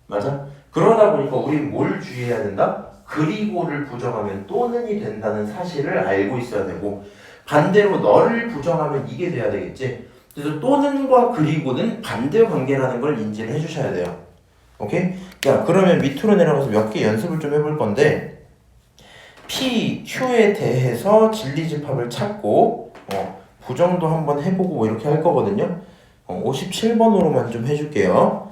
맞아? 그러다 보니까 우린 뭘 주의해야 된다? 그리고를 부정하면 또는이 된다는 사실을 알고 있어야 되고 반대로 너를 부정하면 이게 돼야 되겠지? 그래서 또는과 그리고는 반대 관계라는 걸 인지를 해주셔야 돼요. 오케이? 야 그러면 밑으로 내려가서 몇 개 연습을 좀 해볼 건데 P, Q에 대해서 진리집합을 찾고 부정도 한번 해보고 뭐 이렇게 할 거거든요. 57번으로만 좀 해줄게요.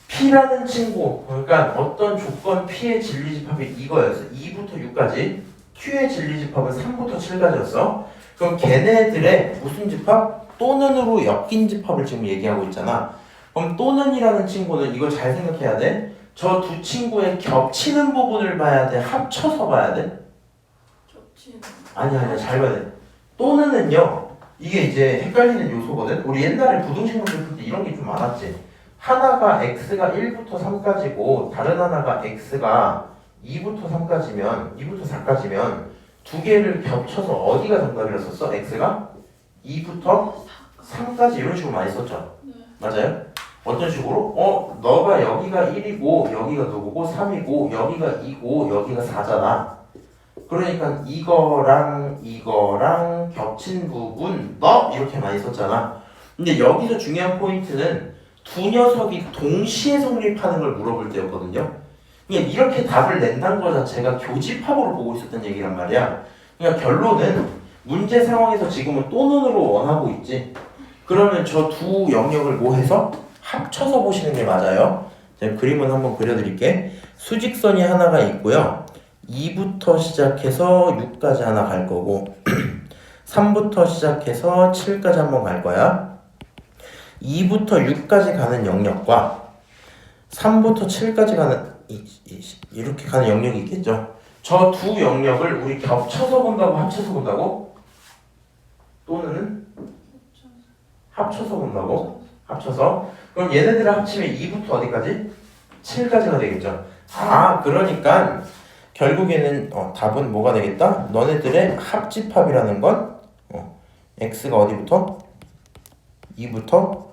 P라는 친구, 그러니까 어떤 조건 P의 진리집합이 이거였어. 2부터 6까지. Q의 진리집합은 3부터 7까지였어. 그럼 걔네들의 무슨 집합? 또는으로 엮인 집합을 지금 얘기하고 있잖아. 그럼 또는이라는 친구는 이걸 잘 생각해야 돼. 저 두 친구의 겹치는 부분을 봐야 돼? 합쳐서 봐야 돼? 아니야 잘 봐야 돼. 또는은요 이게 이제 헷갈리는 요소거든. 우리 옛날에 부등식문제 풀 때 이런 게 좀 많았지. 하나가 x가 1부터 3까지고 다른 하나가 x가 2부터 3까지면 2부터 4까지면 두 개를 겹쳐서 어디가 정답이라 썼어? x가 2부터 3까지 이런 식으로 많이 썼죠. 맞아요? 어떤 식으로? 너가 여기가 1이고 여기가 누구고 3이고 여기가 2고 여기가 4잖아. 그러니까 이거랑 겹친 부분 너 이렇게 많이 썼잖아. 근데 여기서 중요한 포인트는 두 녀석이 동시에 성립하는 걸 물어볼 때였거든요. 그냥 이렇게 답을 낸다는 것 자체가 교집합으로 보고 있었던 얘기란 말이야. 그러니까 결론은 문제 상황에서 지금은 또는으로 원하고 있지. 그러면 저 두 영역을 뭐 해서? 합쳐서 보시는 게 맞아요. 제가 그림은 한번 그려드릴게. 수직선이 하나가 있고요. 2부터 시작해서 6까지 하나 갈 거고 3부터 시작해서 7까지 한번 갈 거야. 2부터 6까지 가는 영역과 3부터 7까지 가는 이렇게 가는 영역이 있겠죠. 저 두 영역을 우리 겹쳐서 본다고 합쳐서 본다고? 또는 합쳐서 본다고? 합쳐서? 그럼 얘네들을 합치면 2부터 어디까지? 7까지가 되겠죠. 그러니까 결국에는 답은 뭐가 되겠다? 너네들의 합집합이라는 건 x가 어디부터? 2부터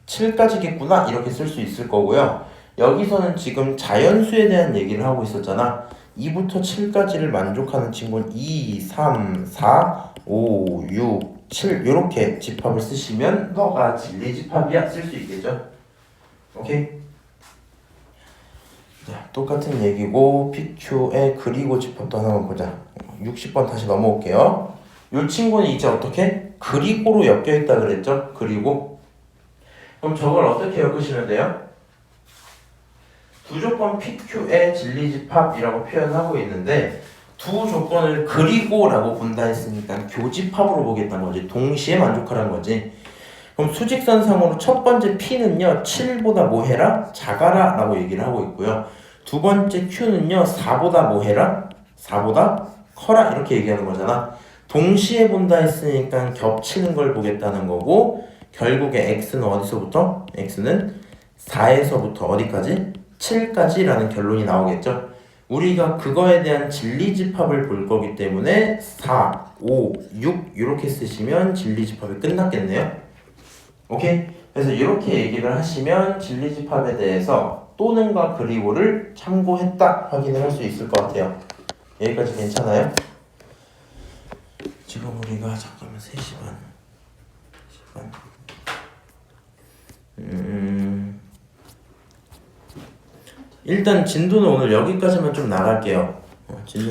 7까지겠구나 이렇게 쓸 수 있을 거고요. 여기서는 지금 자연수에 대한 얘기를 하고 있었잖아. 2부터 7까지를 만족하는 친구는 2, 3, 4, 5, 6, 7 이렇게 집합을 쓰시면 너가 진리집합이야 쓸 수 있겠죠. 오케이? 자, 똑같은 얘기고 PQ의 그리고 집합도 하나만 보자. 60번 다시 넘어올게요. 이 친구는 이제 어떻게? 그리고로 엮여있다 그랬죠? 그리고 그럼 저걸 어떻게 엮으시면 돼요? 두 조건 PQ의 진리집합이라고 표현하고 있는데 두 조건을 그리고라고 본다 했으니까 교집합으로 보겠다는 거지. 동시에 만족하라는 거지. 그럼 수직선상으로 첫 번째 P는요 7보다 뭐 해라? 작아라 라고 얘기를 하고 있고요. 두 번째 Q는요 4보다 뭐 해라? 4보다 커라 이렇게 얘기하는 거잖아. 동시에 본다 했으니까 겹치는 걸 보겠다는 거고 결국에 X는 어디서부터? X는 4에서부터 어디까지? 7까지 라는 결론이 나오겠죠. 우리가 그거에 대한 진리집합을 볼 거기 때문에 4, 5, 6 이렇게 쓰시면 진리집합이 끝났겠네요. 오케이? 그래서 이렇게 얘기를 하시면 진리집합에 대해서 또는과 그리고를 참고했다 확인을 할 수 있을 것 같아요. 여기까지 괜찮아요? 지금 우리가 잠깐만 3시 반 일단 진도는 오늘 여기까지만 좀 나갈게요. 진도